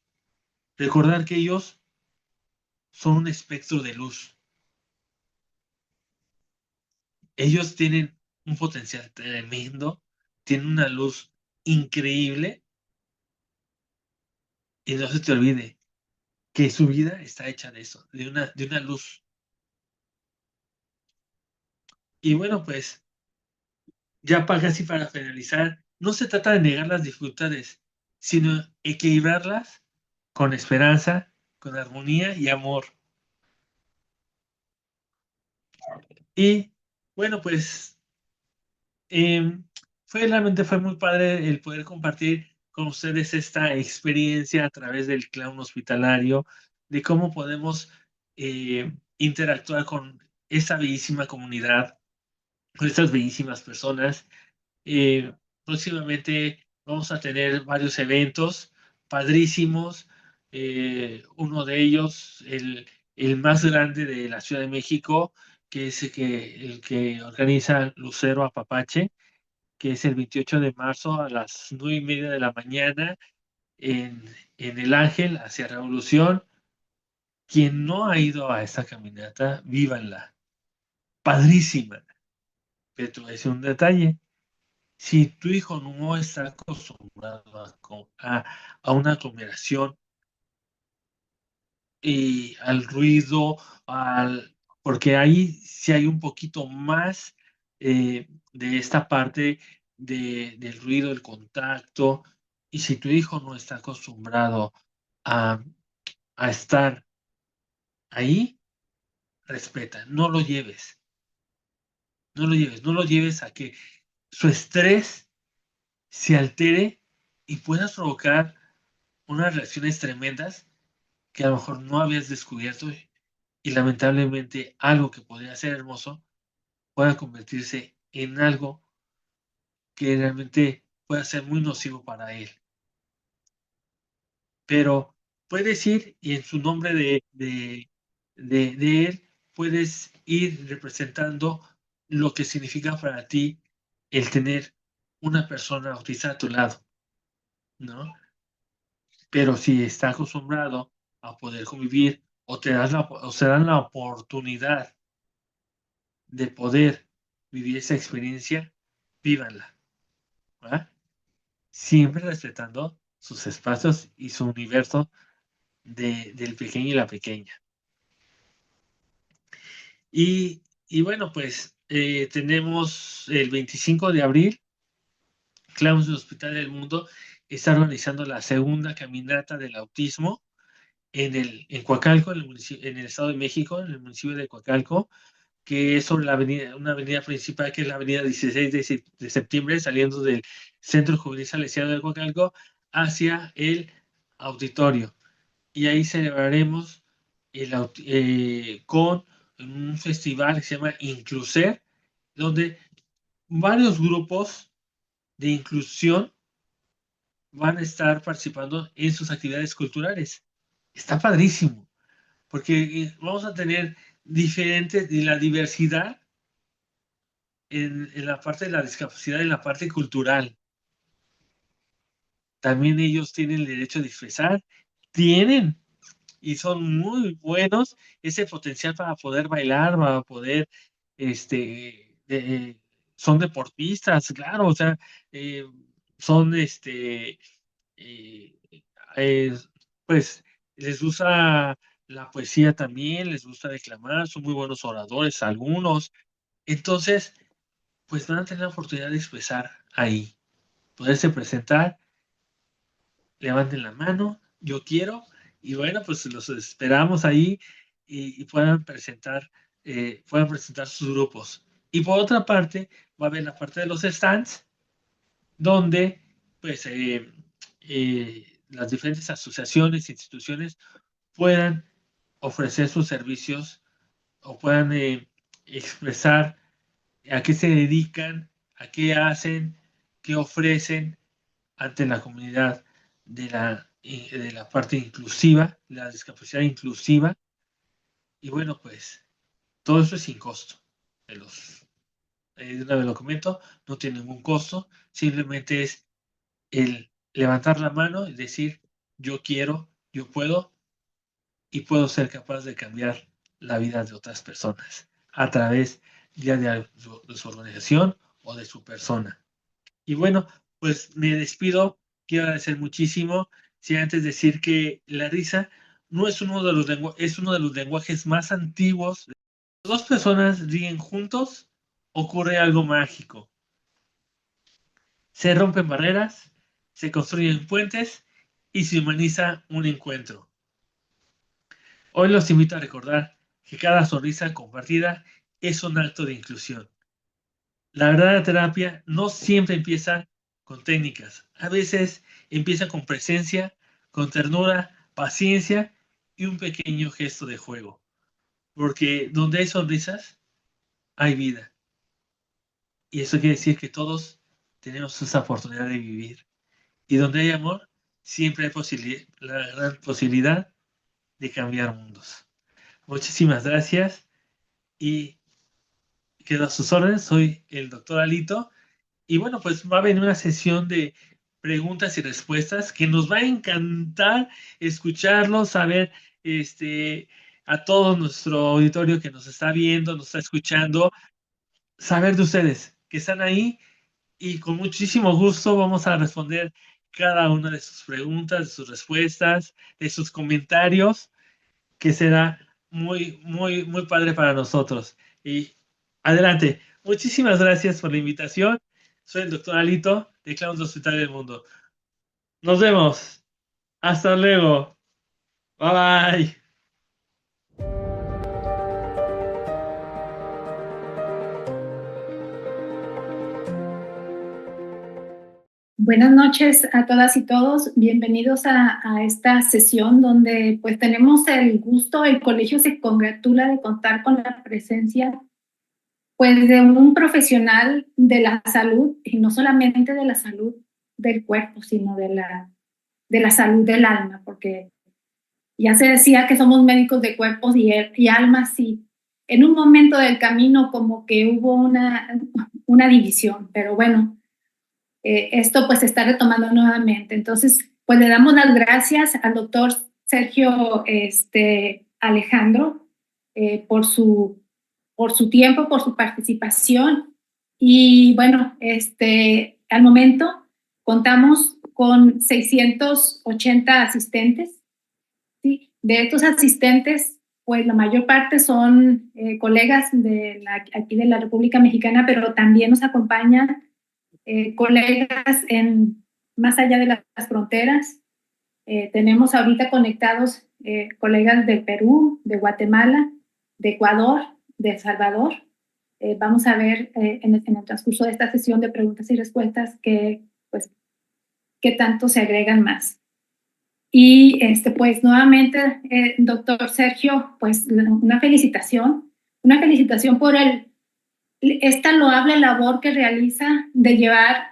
Recordar que ellos son un espectro de luz. Ellos tienen un potencial tremendo, tienen una luz increíble y no se te olvide que su vida está hecha de eso, de una luz. Y bueno, pues ya para casi para finalizar, no se trata de negar las dificultades, sino equilibrarlas con esperanza, con armonía y amor. Y bueno, pues realmente fue muy padre el poder compartir con ustedes esta experiencia a través del clown hospitalario, de cómo podemos interactuar con esta bellísima comunidad, con estas bellísimas personas. Próximamente vamos a tener varios eventos padrísimos. Uno de ellos, el más grande de la Ciudad de México, que es el que organiza Lucero Apapache, que es el 28 de marzo a las 9:30 de la mañana en, en El Ángel hacia Revolución. Quien no ha ido a esta caminata, vívanla. Padrísima. Pero te voy a decir un detalle. Si tu hijo no está acostumbrado a una aglomeración y al ruido, porque ahí sí hay un poquito más de esta parte del ruido, el contacto, y si tu hijo no está acostumbrado a, a estar ahí, respeta, no lo lleves a que su estrés se altere y puedas provocar unas reacciones tremendas que a lo mejor no habías descubierto y lamentablemente algo que podría ser hermoso pueda convertirse en algo que realmente pueda ser muy nocivo para él. Pero puedes ir y en su nombre de él puedes ir representando lo que significa para ti el tener una persona autista a tu lado, ¿no? Pero si está acostumbrado a poder convivir o se dan la oportunidad de poder vivir esa experiencia, vívanla, ¿verdad? Siempre respetando sus espacios y su universo del pequeño y la pequeña. Y bueno, pues tenemos el 25 de abril, Clowns del Hospital del Mundo está organizando la segunda caminata del autismo en Coacalco, en el Estado de México, en el municipio de Coacalco, que es sobre una avenida principal, que es la avenida 16 de septiembre, saliendo del Centro Juvenil Salesiano de Coacalco hacia el auditorio. Y ahí celebraremos con un festival que se llama Incluser, donde varios grupos de inclusión van a estar participando en sus actividades culturales. Está padrísimo, porque vamos a tener diferentes, y la diversidad en la parte de la discapacidad, en la parte cultural. También ellos tienen el derecho de expresar, tienen y son muy buenos ese potencial para poder bailar, para poder, son deportistas, claro, o sea, son, eh, eh, pues, les gusta la poesía también, les gusta declamar, son muy buenos oradores algunos, entonces, pues van a tener la oportunidad de expresar ahí, poderse presentar, levanten la mano, yo quiero, y bueno, pues los esperamos ahí y puedan presentar sus grupos. Y por otra parte, va a haber la parte de los stands, donde pues las diferentes asociaciones, instituciones puedan ofrecer sus servicios o puedan expresar a qué se dedican, a qué hacen, qué ofrecen ante la comunidad de la parte inclusiva, la discapacidad inclusiva. Y bueno, pues todo eso es sin costo. De una vez lo comento, no tiene ningún costo, simplemente es el levantar la mano y decir, yo quiero, yo puedo y puedo ser capaz de cambiar la vida de otras personas a través ya de su organización o de su persona. Y bueno, pues me despido. Quiero agradecer muchísimo. Sí, antes decir que la risa no es es uno de los lenguajes más antiguos. Dos personas ríen juntos, ocurre algo mágico. Se rompen barreras, se construyen puentes y se humaniza un encuentro. Hoy los invito a recordar que cada sonrisa compartida es un acto de inclusión. La verdadera terapia no siempre empieza con técnicas. A veces empieza con presencia, con ternura, paciencia y un pequeño gesto de juego. Porque donde hay sonrisas, hay vida. Y eso quiere decir que todos tenemos esa oportunidad de vivir. Y donde hay amor, siempre hay la gran posibilidad de cambiar mundos. Muchísimas gracias y quedo a sus órdenes. Soy el doctor Alito. Y bueno, pues va a venir una sesión de preguntas y respuestas que nos va a encantar escucharlos, saber a todo nuestro auditorio que nos está viendo, nos está escuchando, saber de ustedes que están ahí y con muchísimo gusto vamos a responder cada una de sus preguntas, de sus respuestas, de sus comentarios, que será muy, muy, muy padre para nosotros. Y adelante. Muchísimas gracias por la invitación. Soy el doctor Alito de Clowns del Hospital del Mundo. Nos vemos. Hasta luego. Bye bye.
Buenas noches a todas y todos. Bienvenidos a esta sesión donde pues tenemos el gusto, el colegio se congratula de contar con la presencia pues de un profesional de la salud y no solamente de la salud del cuerpo, sino de la salud del alma, porque ya se decía que somos médicos de cuerpos y almas, y en un momento del camino como que hubo una división, pero bueno, esto pues se está retomando nuevamente. Entonces, pues le damos las gracias al doctor Sergio Alejandro por su tiempo, por su participación. Y bueno, al momento contamos con 680 asistentes. ¿Sí? De estos asistentes, pues la mayor parte son colegas aquí de la República Mexicana, pero también nos acompañan colegas más allá de las fronteras. Tenemos ahorita conectados colegas de Perú, de Guatemala, de Ecuador, de El Salvador. Vamos a ver en el transcurso de esta sesión de preguntas y respuestas qué tanto se agregan más. Y pues nuevamente, doctor Sergio, pues una felicitación por esta loable labor que realiza de llevar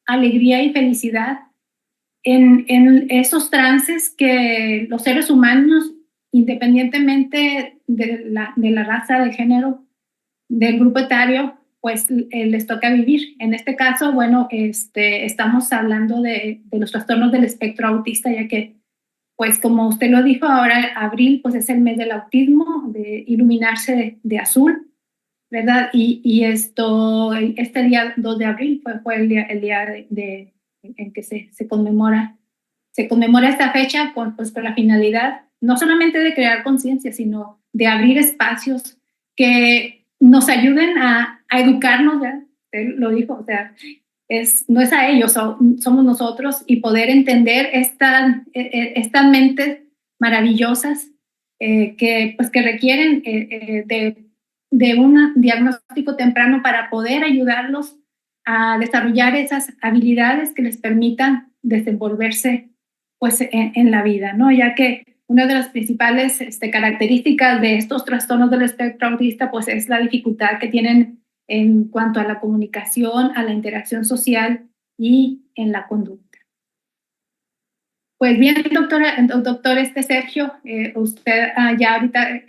alegría y felicidad en esos trances que los seres humanos, independientemente de la raza, del género, del grupo etario, pues les toca vivir. En este caso, bueno, estamos hablando de los trastornos del espectro autista, ya que, pues como usted lo dijo, ahora abril pues es el mes del autismo, de iluminarse de azul, ¿verdad? Y este día 2 de abril fue el día en que se conmemora esta fecha pues con la finalidad no solamente de crear conciencia, sino de abrir espacios que nos ayuden a educarnos, ¿verdad? Usted lo dijo, o sea, no es a ellos, somos nosotros, y poder entender estas mentes maravillosas que requieren de un diagnóstico temprano para poder ayudarlos a desarrollar esas habilidades que les permitan desenvolverse pues en la vida, ¿no? Ya que una de las principales características de estos trastornos del espectro autista pues es la dificultad que tienen en cuanto a la comunicación, a la interacción social y en la conducta. Pues bien, doctor Sergio, usted ya ahorita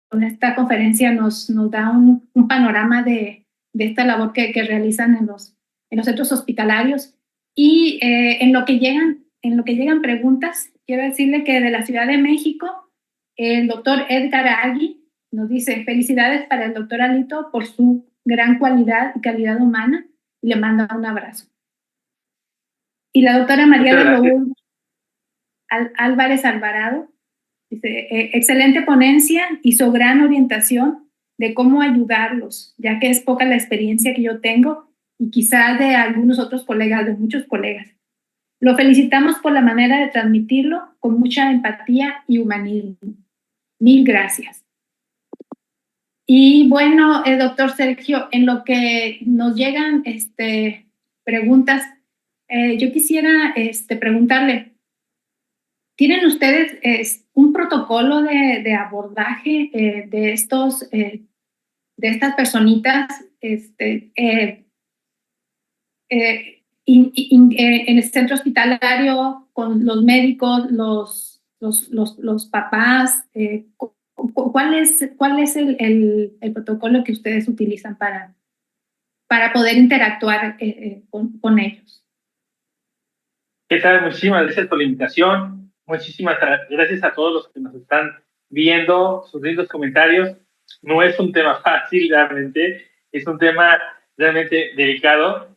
con esta conferencia nos da un panorama de esta labor que realizan en los centros hospitalarios. Y en lo que llegan preguntas, quiero decirle que de la Ciudad de México, el doctor Edgar Agui nos dice: felicidades para el doctor Alito por su gran cualidad y calidad humana, y le manda un abrazo. Y la doctora María de Raúl Álvarez Alvarado dice: excelente ponencia, hizo gran orientación de cómo ayudarlos, ya que es poca la experiencia que yo tengo y quizás de algunos otros colegas, de muchos colegas. Lo felicitamos por la manera de transmitirlo con mucha empatía y humanismo. Mil gracias. Y bueno, doctor Sergio, en lo que nos llegan preguntas, yo quisiera preguntarle, ¿tienen ustedes un protocolo de abordaje de estas personitas en el centro hospitalario, con los médicos, los papás? ¿Cuál es el protocolo que ustedes utilizan para poder interactuar con ellos?
¿Qué tal? Muchísimas gracias por la invitación. Muchísimas gracias a todos los que nos están viendo, sus lindos comentarios. No es un tema fácil realmente, es un tema realmente delicado,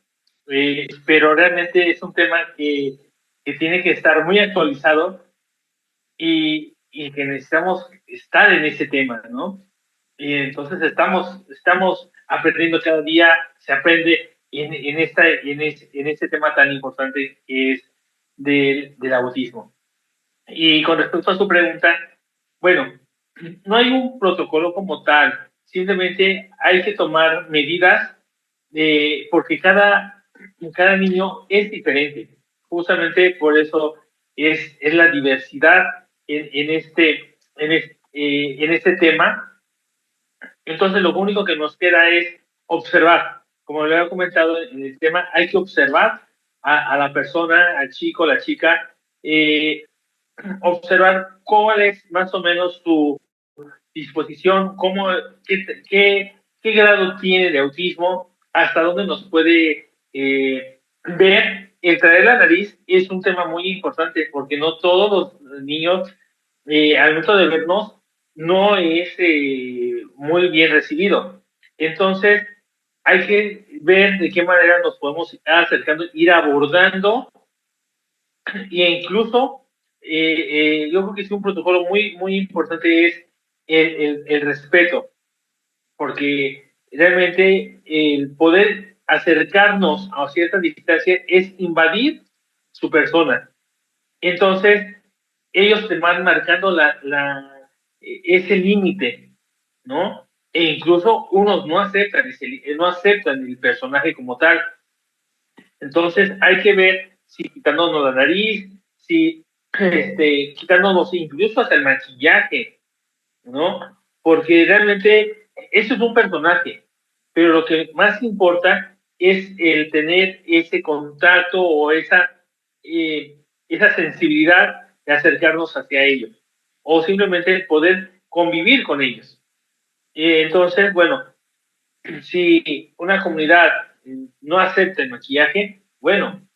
pero realmente es un tema que tiene que estar muy actualizado y que necesitamos estar en ese tema, ¿no? Y entonces estamos aprendiendo cada día, se aprende en este tema tan importante que es del autismo. Y con respecto a su pregunta, bueno, no hay un protocolo como tal, simplemente hay que tomar medidas porque cada niño es diferente. Justamente por eso es la diversidad en este tema. Entonces, lo único que nos queda es observar. Como le había comentado en el tema, hay que observar a la persona, al chico, la chica, observar cuál es más o menos su disposición, qué grado tiene de autismo, hasta dónde nos puede ver. El traer la nariz es un tema muy importante porque no todos los niños, al momento de vernos, no es muy bien recibido. Entonces, hay que ver de qué manera nos podemos ir acercando, ir abordando, e incluso yo creo que sí, un protocolo muy, muy importante es el respeto, porque realmente el poder acercarnos a cierta distancia es invadir su persona. Entonces, ellos te van marcando ese límite, ¿no? E incluso unos no aceptan el personaje como tal. Entonces, hay que ver si quitándonos la nariz, si quitándonos incluso hasta el maquillaje, ¿no? Porque realmente eso es un personaje, pero lo que más importa es el tener ese contacto o esa sensibilidad de acercarnos hacia ellos, o simplemente poder convivir con ellos. Entonces, bueno, si una comunidad no acepta el maquillaje, bueno,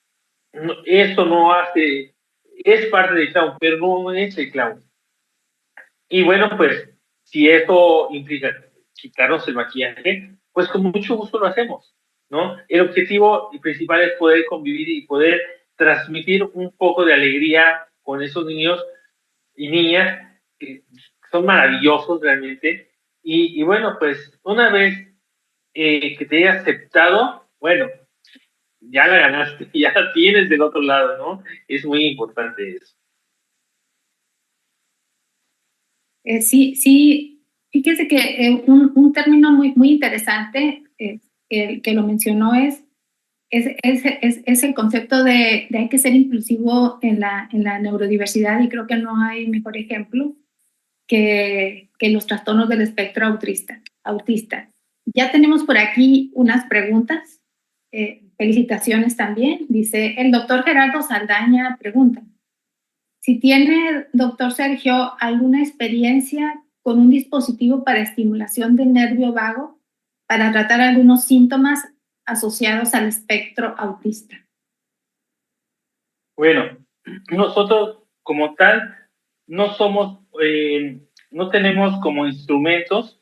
eso no hace, es parte del clown, pero no es el clown. Y bueno, pues, si eso implica quitarnos el maquillaje, pues con mucho gusto lo hacemos, ¿no? El objetivo principal es poder convivir y poder transmitir un poco de alegría con esos niños y niñas que son maravillosos realmente. Y bueno, pues, una vez que te haya aceptado, bueno, ya la ganaste, ya la tienes del otro lado, ¿no? Es muy importante eso.
Sí, sí, fíjese que un término muy, muy interesante el que lo mencionó es el concepto de hay que ser inclusivo en la neurodiversidad, y creo que no hay mejor ejemplo que los trastornos del espectro autista. Ya tenemos por aquí unas preguntas. Felicitaciones también. Dice, el doctor Gerardo Saldaña pregunta, si tiene, doctor Sergio, alguna experiencia con un dispositivo para estimulación del nervio vago para tratar algunos síntomas asociados al espectro autista.
Bueno, nosotros como tal no somos, no tenemos como instrumentos,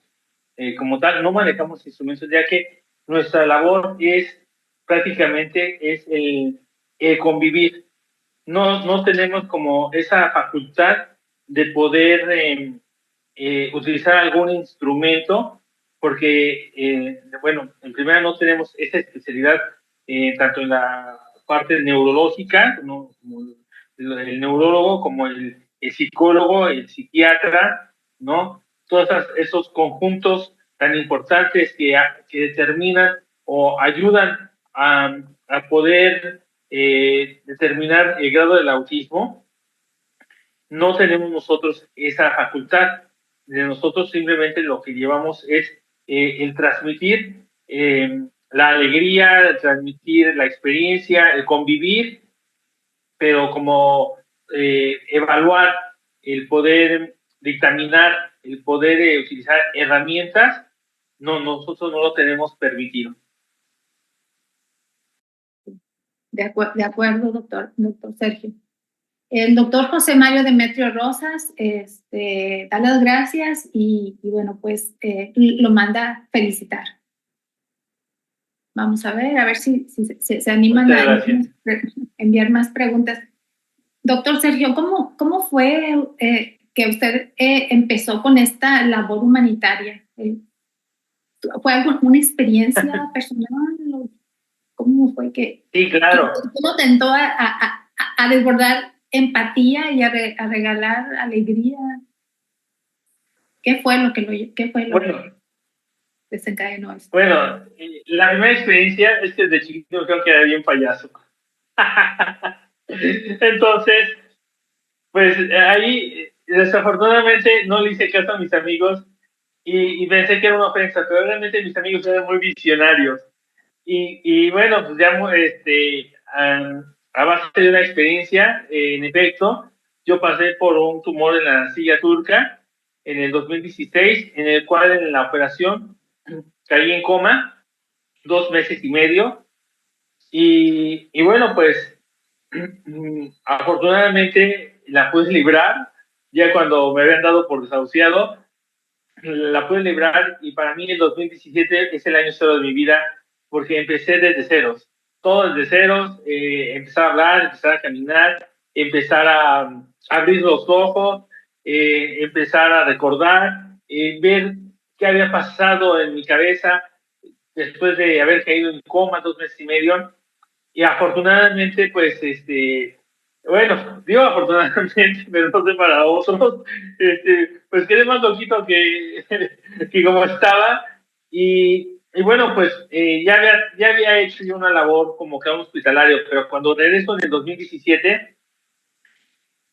como tal, no manejamos instrumentos, ya que nuestra labor es prácticamente el convivir. No tenemos como esa facultad de poder utilizar algún instrumento, porque, bueno, en primera no tenemos esa especialidad tanto en la parte neurológica, ¿no? Como el neurólogo, como el psicólogo, el psiquiatra, ¿no? Todos esos conjuntos tan importantes que determinan o ayudan a poder determinar el grado del autismo, no tenemos nosotros esa facultad. De nosotros simplemente lo que llevamos es el transmitir la alegría, el transmitir la experiencia, el convivir, pero como evaluar, el poder dictaminar, el poder utilizar herramientas, no, nosotros no lo tenemos permitido.
De acuerdo, doctor Sergio. El doctor José Mario Demetrio Rosas da las gracias y bueno, pues lo manda felicitar. Vamos a ver si se animan a enviar más preguntas. Doctor Sergio, ¿cómo fue que usted empezó con esta labor humanitaria? ¿Fue una experiencia personal? ¿Cómo fue que,
sí, claro,
que lo tentó a desbordar empatía y a regalar alegría? ¿Qué fue lo que desencadenó esto?
Bueno, la primera experiencia es que desde chiquito creo que era bien payaso. Entonces, pues ahí desafortunadamente no le hice caso a mis amigos y pensé que era una ofensa, pero realmente mis amigos eran muy visionarios. Y bueno, pues ya a base de una experiencia, en efecto, yo pasé por un tumor en la silla turca en el 2016, en el cual en la operación caí en coma 2 meses y medio. Y bueno, pues afortunadamente la pude librar. Ya cuando me habían dado por desahuciado, la pude librar, y para mí el 2017 es el año cero de mi vida, porque empecé desde ceros, todo desde ceros, empezar a hablar, empezar a caminar, empezar a abrir los ojos, empezar a recordar, ver qué había pasado en mi cabeza después de haber caído en coma 2 meses y medio. Y afortunadamente, pues, bueno, digo afortunadamente, pero no sé para otros, pues quedé más loquito que como estaba. Y bueno, pues ya había hecho yo una labor como que a un hospitalario, pero cuando regreso en el 2017,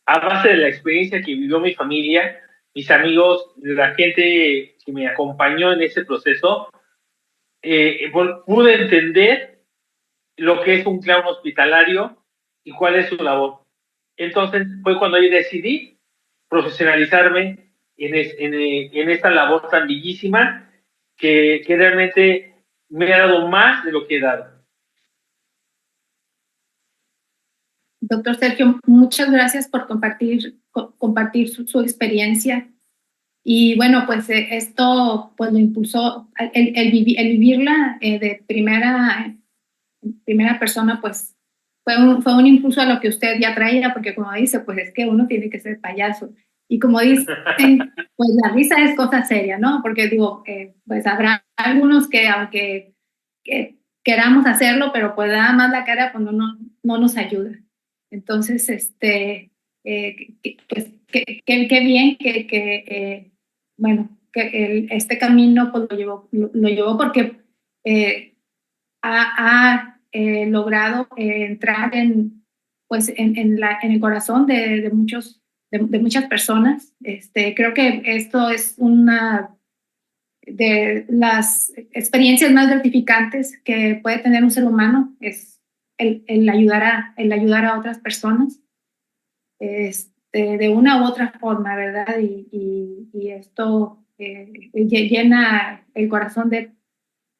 a base de la experiencia que vivió mi familia, mis amigos, la gente que me acompañó en ese proceso, pude entender lo que es un clown hospitalario y cuál es su labor. Entonces fue cuando yo decidí profesionalizarme en esta labor tan bellísima que realmente me ha dado más de lo que he dado.
Doctor Sergio, muchas gracias por compartir su experiencia. Y bueno, pues esto pues lo impulsó, el vivirla de primera persona, pues fue un impulso a lo que usted ya traía, porque como dice, pues es que uno tiene que ser payaso. Y como dicen, pues la risa es cosa seria, ¿no? Porque digo, pues habrá algunos que aunque queramos hacerlo, pero pues nada más la cara pues no nos ayuda. Entonces, pues qué bien que bueno, que este camino pues lo llevó porque ha logrado entrar pues en el corazón de muchas personas. Creo que esto es una de las experiencias más gratificantes que puede tener un ser humano, es el ayudar a otras personas de una u otra forma, ¿verdad? Y esto llena el corazón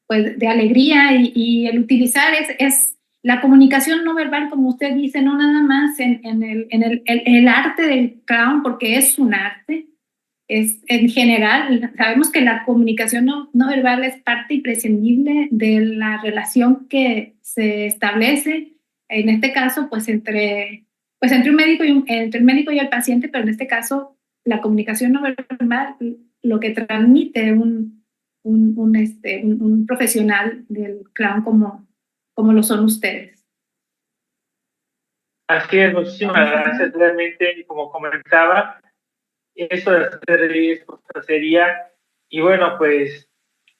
pues, de alegría y el utilizar es la comunicación no verbal, como usted dice, no nada más en el arte del clown, porque es un arte, es en general, sabemos que la comunicación no verbal es parte imprescindible de la relación que se establece, en este caso, pues entre un médico entre el médico y el paciente, pero en este caso, la comunicación no verbal, lo que transmite un profesional del clown como lo son ustedes.
Así es, muchísimas gracias. Realmente, como comentaba, eso de hacer reír es cosa seria. Y bueno, pues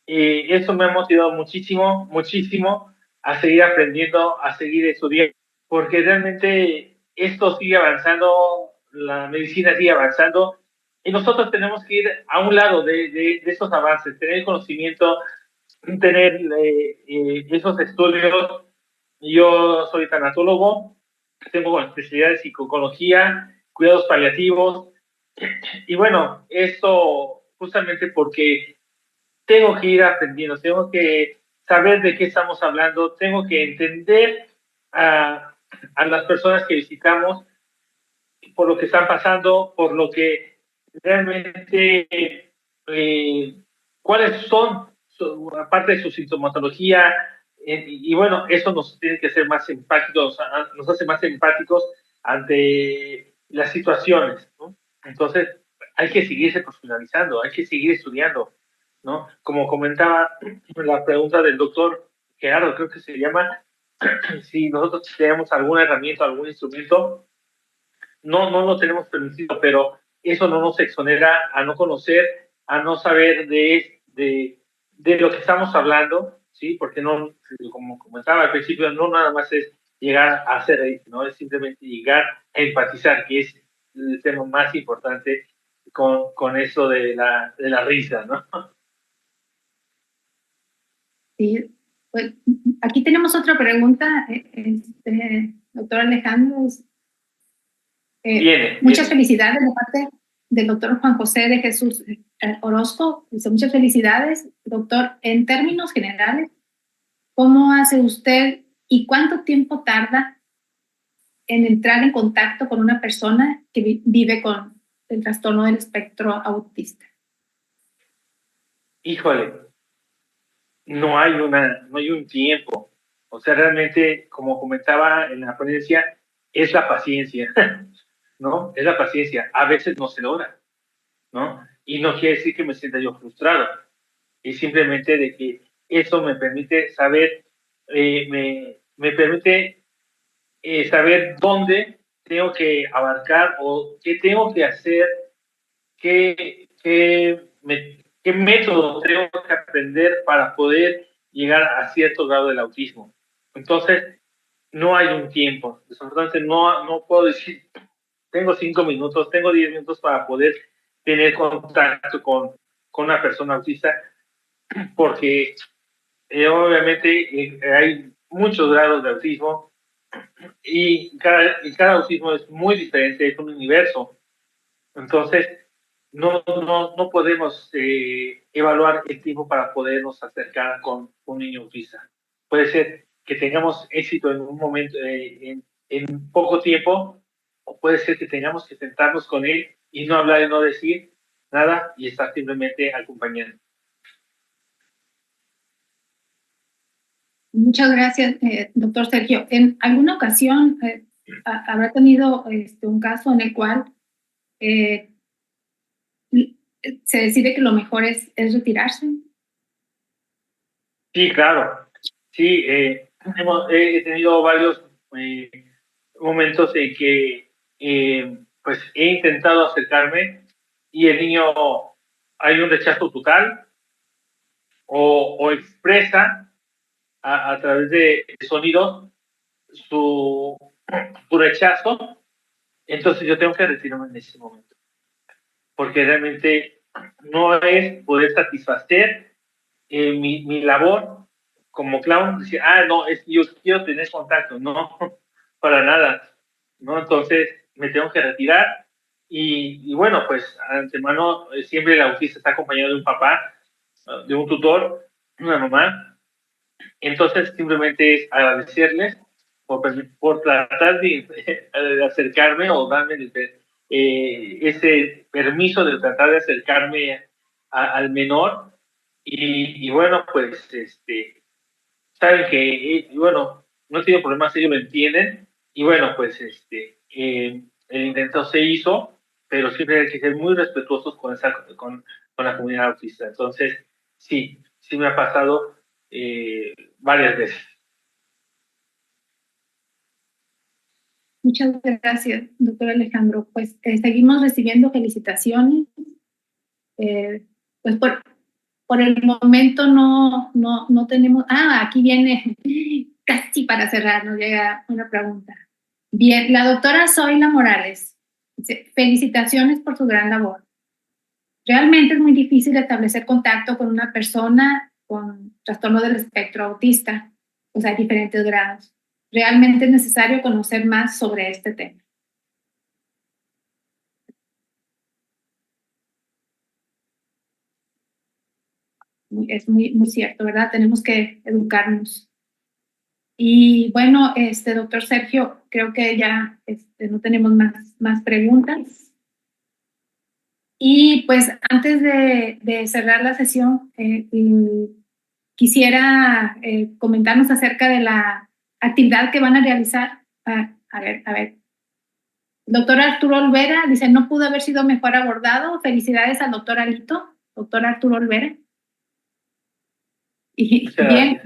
eso me ha motivado muchísimo, muchísimo a seguir aprendiendo, a seguir estudiando, porque realmente esto sigue avanzando, la medicina sigue avanzando, y nosotros tenemos que ir a un lado de esos avances, tener conocimiento, tener esos estudios. Yo soy tanatólogo, tengo especialidades en psicología, cuidados paliativos, y bueno, esto justamente porque tengo que ir aprendiendo, tengo que saber de qué estamos hablando, tengo que entender a las personas que visitamos por lo que están pasando, por lo que realmente, cuáles son, aparte de su sintomatología, y bueno, eso nos tiene que hacer más empáticos, nos hace más empáticos ante las situaciones, ¿no? Entonces, hay que seguirse profesionalizando, hay que seguir estudiando, ¿no? Como comentaba la pregunta del doctor Gerardo, creo que se llama, si nosotros tenemos alguna herramienta, algún instrumento, no lo tenemos permitido, pero eso no nos exonera a no conocer, a no saber de lo que estamos hablando, ¿sí? Porque no, como comentaba al principio, no nada más es llegar a hacer reír, no es simplemente llegar a empatizar, que es el tema más importante con eso de la risa, ¿no?
Sí, pues aquí tenemos otra pregunta, doctor Alejandro. Muchas felicidades de parte del doctor Juan José de Jesús Orozco. Dice, muchas felicidades, doctor. En términos generales, ¿cómo hace usted y cuánto tiempo tarda en entrar en contacto con una persona que vive con el trastorno del espectro autista?
Híjole, no hay un tiempo. O sea, realmente, como comentaba en la ponencia, es la paciencia, ¿no? Es la paciencia. A veces no se logra, ¿no? Y no quiere decir que me sienta yo frustrado. Es simplemente de que eso me permite saber, me permite saber dónde tengo que abarcar o qué tengo que hacer, qué método tengo que aprender para poder llegar a cierto grado del autismo. Entonces, no hay un tiempo. Desafortunadamente, no puedo decir, tengo 5 minutos, tengo 10 minutos para poder tener contacto con una persona autista, porque obviamente hay muchos grados de autismo y cada autismo es muy diferente, es un universo. Entonces, no podemos evaluar el tiempo para podernos acercar con un niño autista. Puede ser que tengamos éxito en un momento, en poco tiempo, o puede ser que tengamos que sentarnos con él y no hablar y no decir nada y estar simplemente acompañando.
Muchas gracias, doctor Sergio. ¿En alguna ocasión habrá tenido un caso en el cual se decide que lo mejor es retirarse?
Sí, claro. Sí, he tenido varios momentos en que pues he intentado acercarme y el niño hay un rechazo total o expresa a través de sonidos su, su rechazo, entonces yo tengo que retirarme en ese momento, porque realmente no es poder satisfacer mi labor como clown, decir, no, es yo quiero tener contacto, no, para nada, ¿no? Entonces me tengo que retirar y bueno, pues antemano siempre el autista está acompañado de un papá, de un tutor, una mamá, entonces simplemente es agradecerles por tratar de acercarme o darme ese permiso de tratar de acercarme al menor y bueno, pues saben que, bueno, no he tenido problemas, ellos lo entienden y bueno, pues el intento se hizo, pero siempre hay que ser muy respetuosos con la comunidad autista. Entonces, sí me ha pasado varias veces.
Muchas gracias, doctor Alejandro. Pues seguimos recibiendo felicitaciones. Pues por el momento no tenemos. Aquí viene, casi para cerrar, nos llega una pregunta. Bien, la doctora Zoila Morales dice: felicitaciones por su gran labor. Realmente es muy difícil establecer contacto con una persona con trastorno del espectro autista, pues hay diferentes grados. Realmente es necesario conocer más sobre este tema. Es muy cierto, ¿verdad? Tenemos que educarnos. Y bueno, doctor Sergio, creo que ya no tenemos más preguntas. Y pues antes de cerrar la sesión, quisiera comentarnos acerca de la actividad que van a realizar. A ver. Doctor Arturo Olvera dice: no pudo haber sido mejor abordado. Felicidades al doctor Alito, doctor Arturo Olvera. Y bien,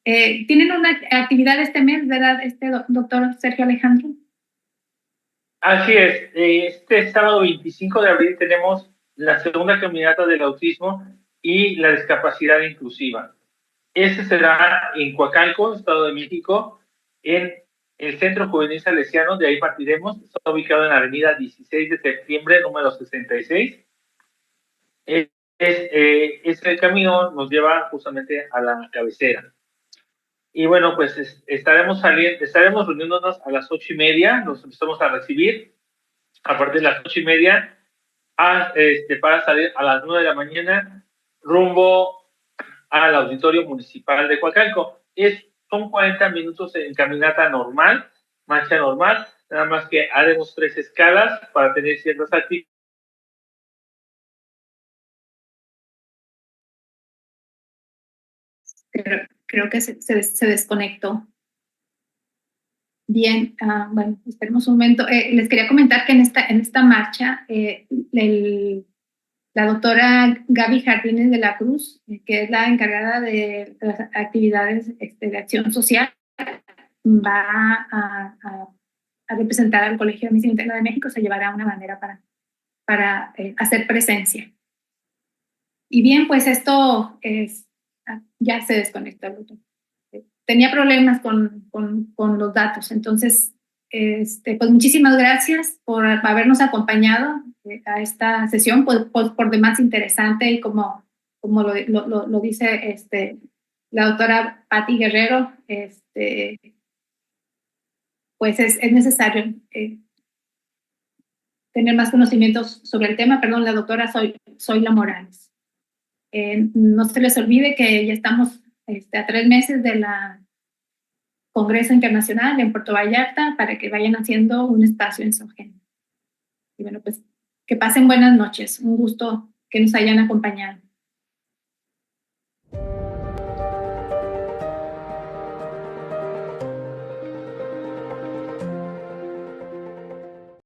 tienen una actividad este mes, ¿verdad, doctor Sergio Alejandro?
Así es. Este sábado 25 de abril tenemos la segunda caminata del autismo y la discapacidad inclusiva. Este será en Coacalco, Estado de México, en el Centro Juvenil Salesiano. De ahí partiremos. Está ubicado en la avenida 16 de septiembre, número 66. Este camino nos lleva justamente a la cabecera. Y bueno, pues estaremos reuniéndonos a las 8:30, nos empezamos a recibir a partir de las 8:30 para salir a las 9 de la mañana rumbo al Auditorio Municipal de Coacalco. Son 40 minutos en caminata normal, marcha normal, nada más que haremos 3 escalas para tener ciertas actividades.
Creo que se desconectó. Bien, bueno, esperemos un momento. Les quería comentar que en esta marcha, la doctora Gaby Jardines de la Cruz, que es la encargada de las actividades de acción social, va a representar al Colegio de Medicina Interna de México, se llevará una bandera para hacer presencia. Y bien, pues esto ya se desconectó el botón. Tenía problemas con los datos, entonces, pues muchísimas gracias por habernos acompañado a esta sesión, por demás interesante, y como lo dice la doctora Patti Guerrero, pues es necesario tener más conocimientos sobre el tema. Perdón, la doctora Zoila Morales. No se les olvide que ya estamos a 3 meses de la Congreso Internacional en Puerto Vallarta, para que vayan haciendo un espacio en su agenda. Y bueno, pues que pasen buenas noches. Un gusto que nos hayan acompañado.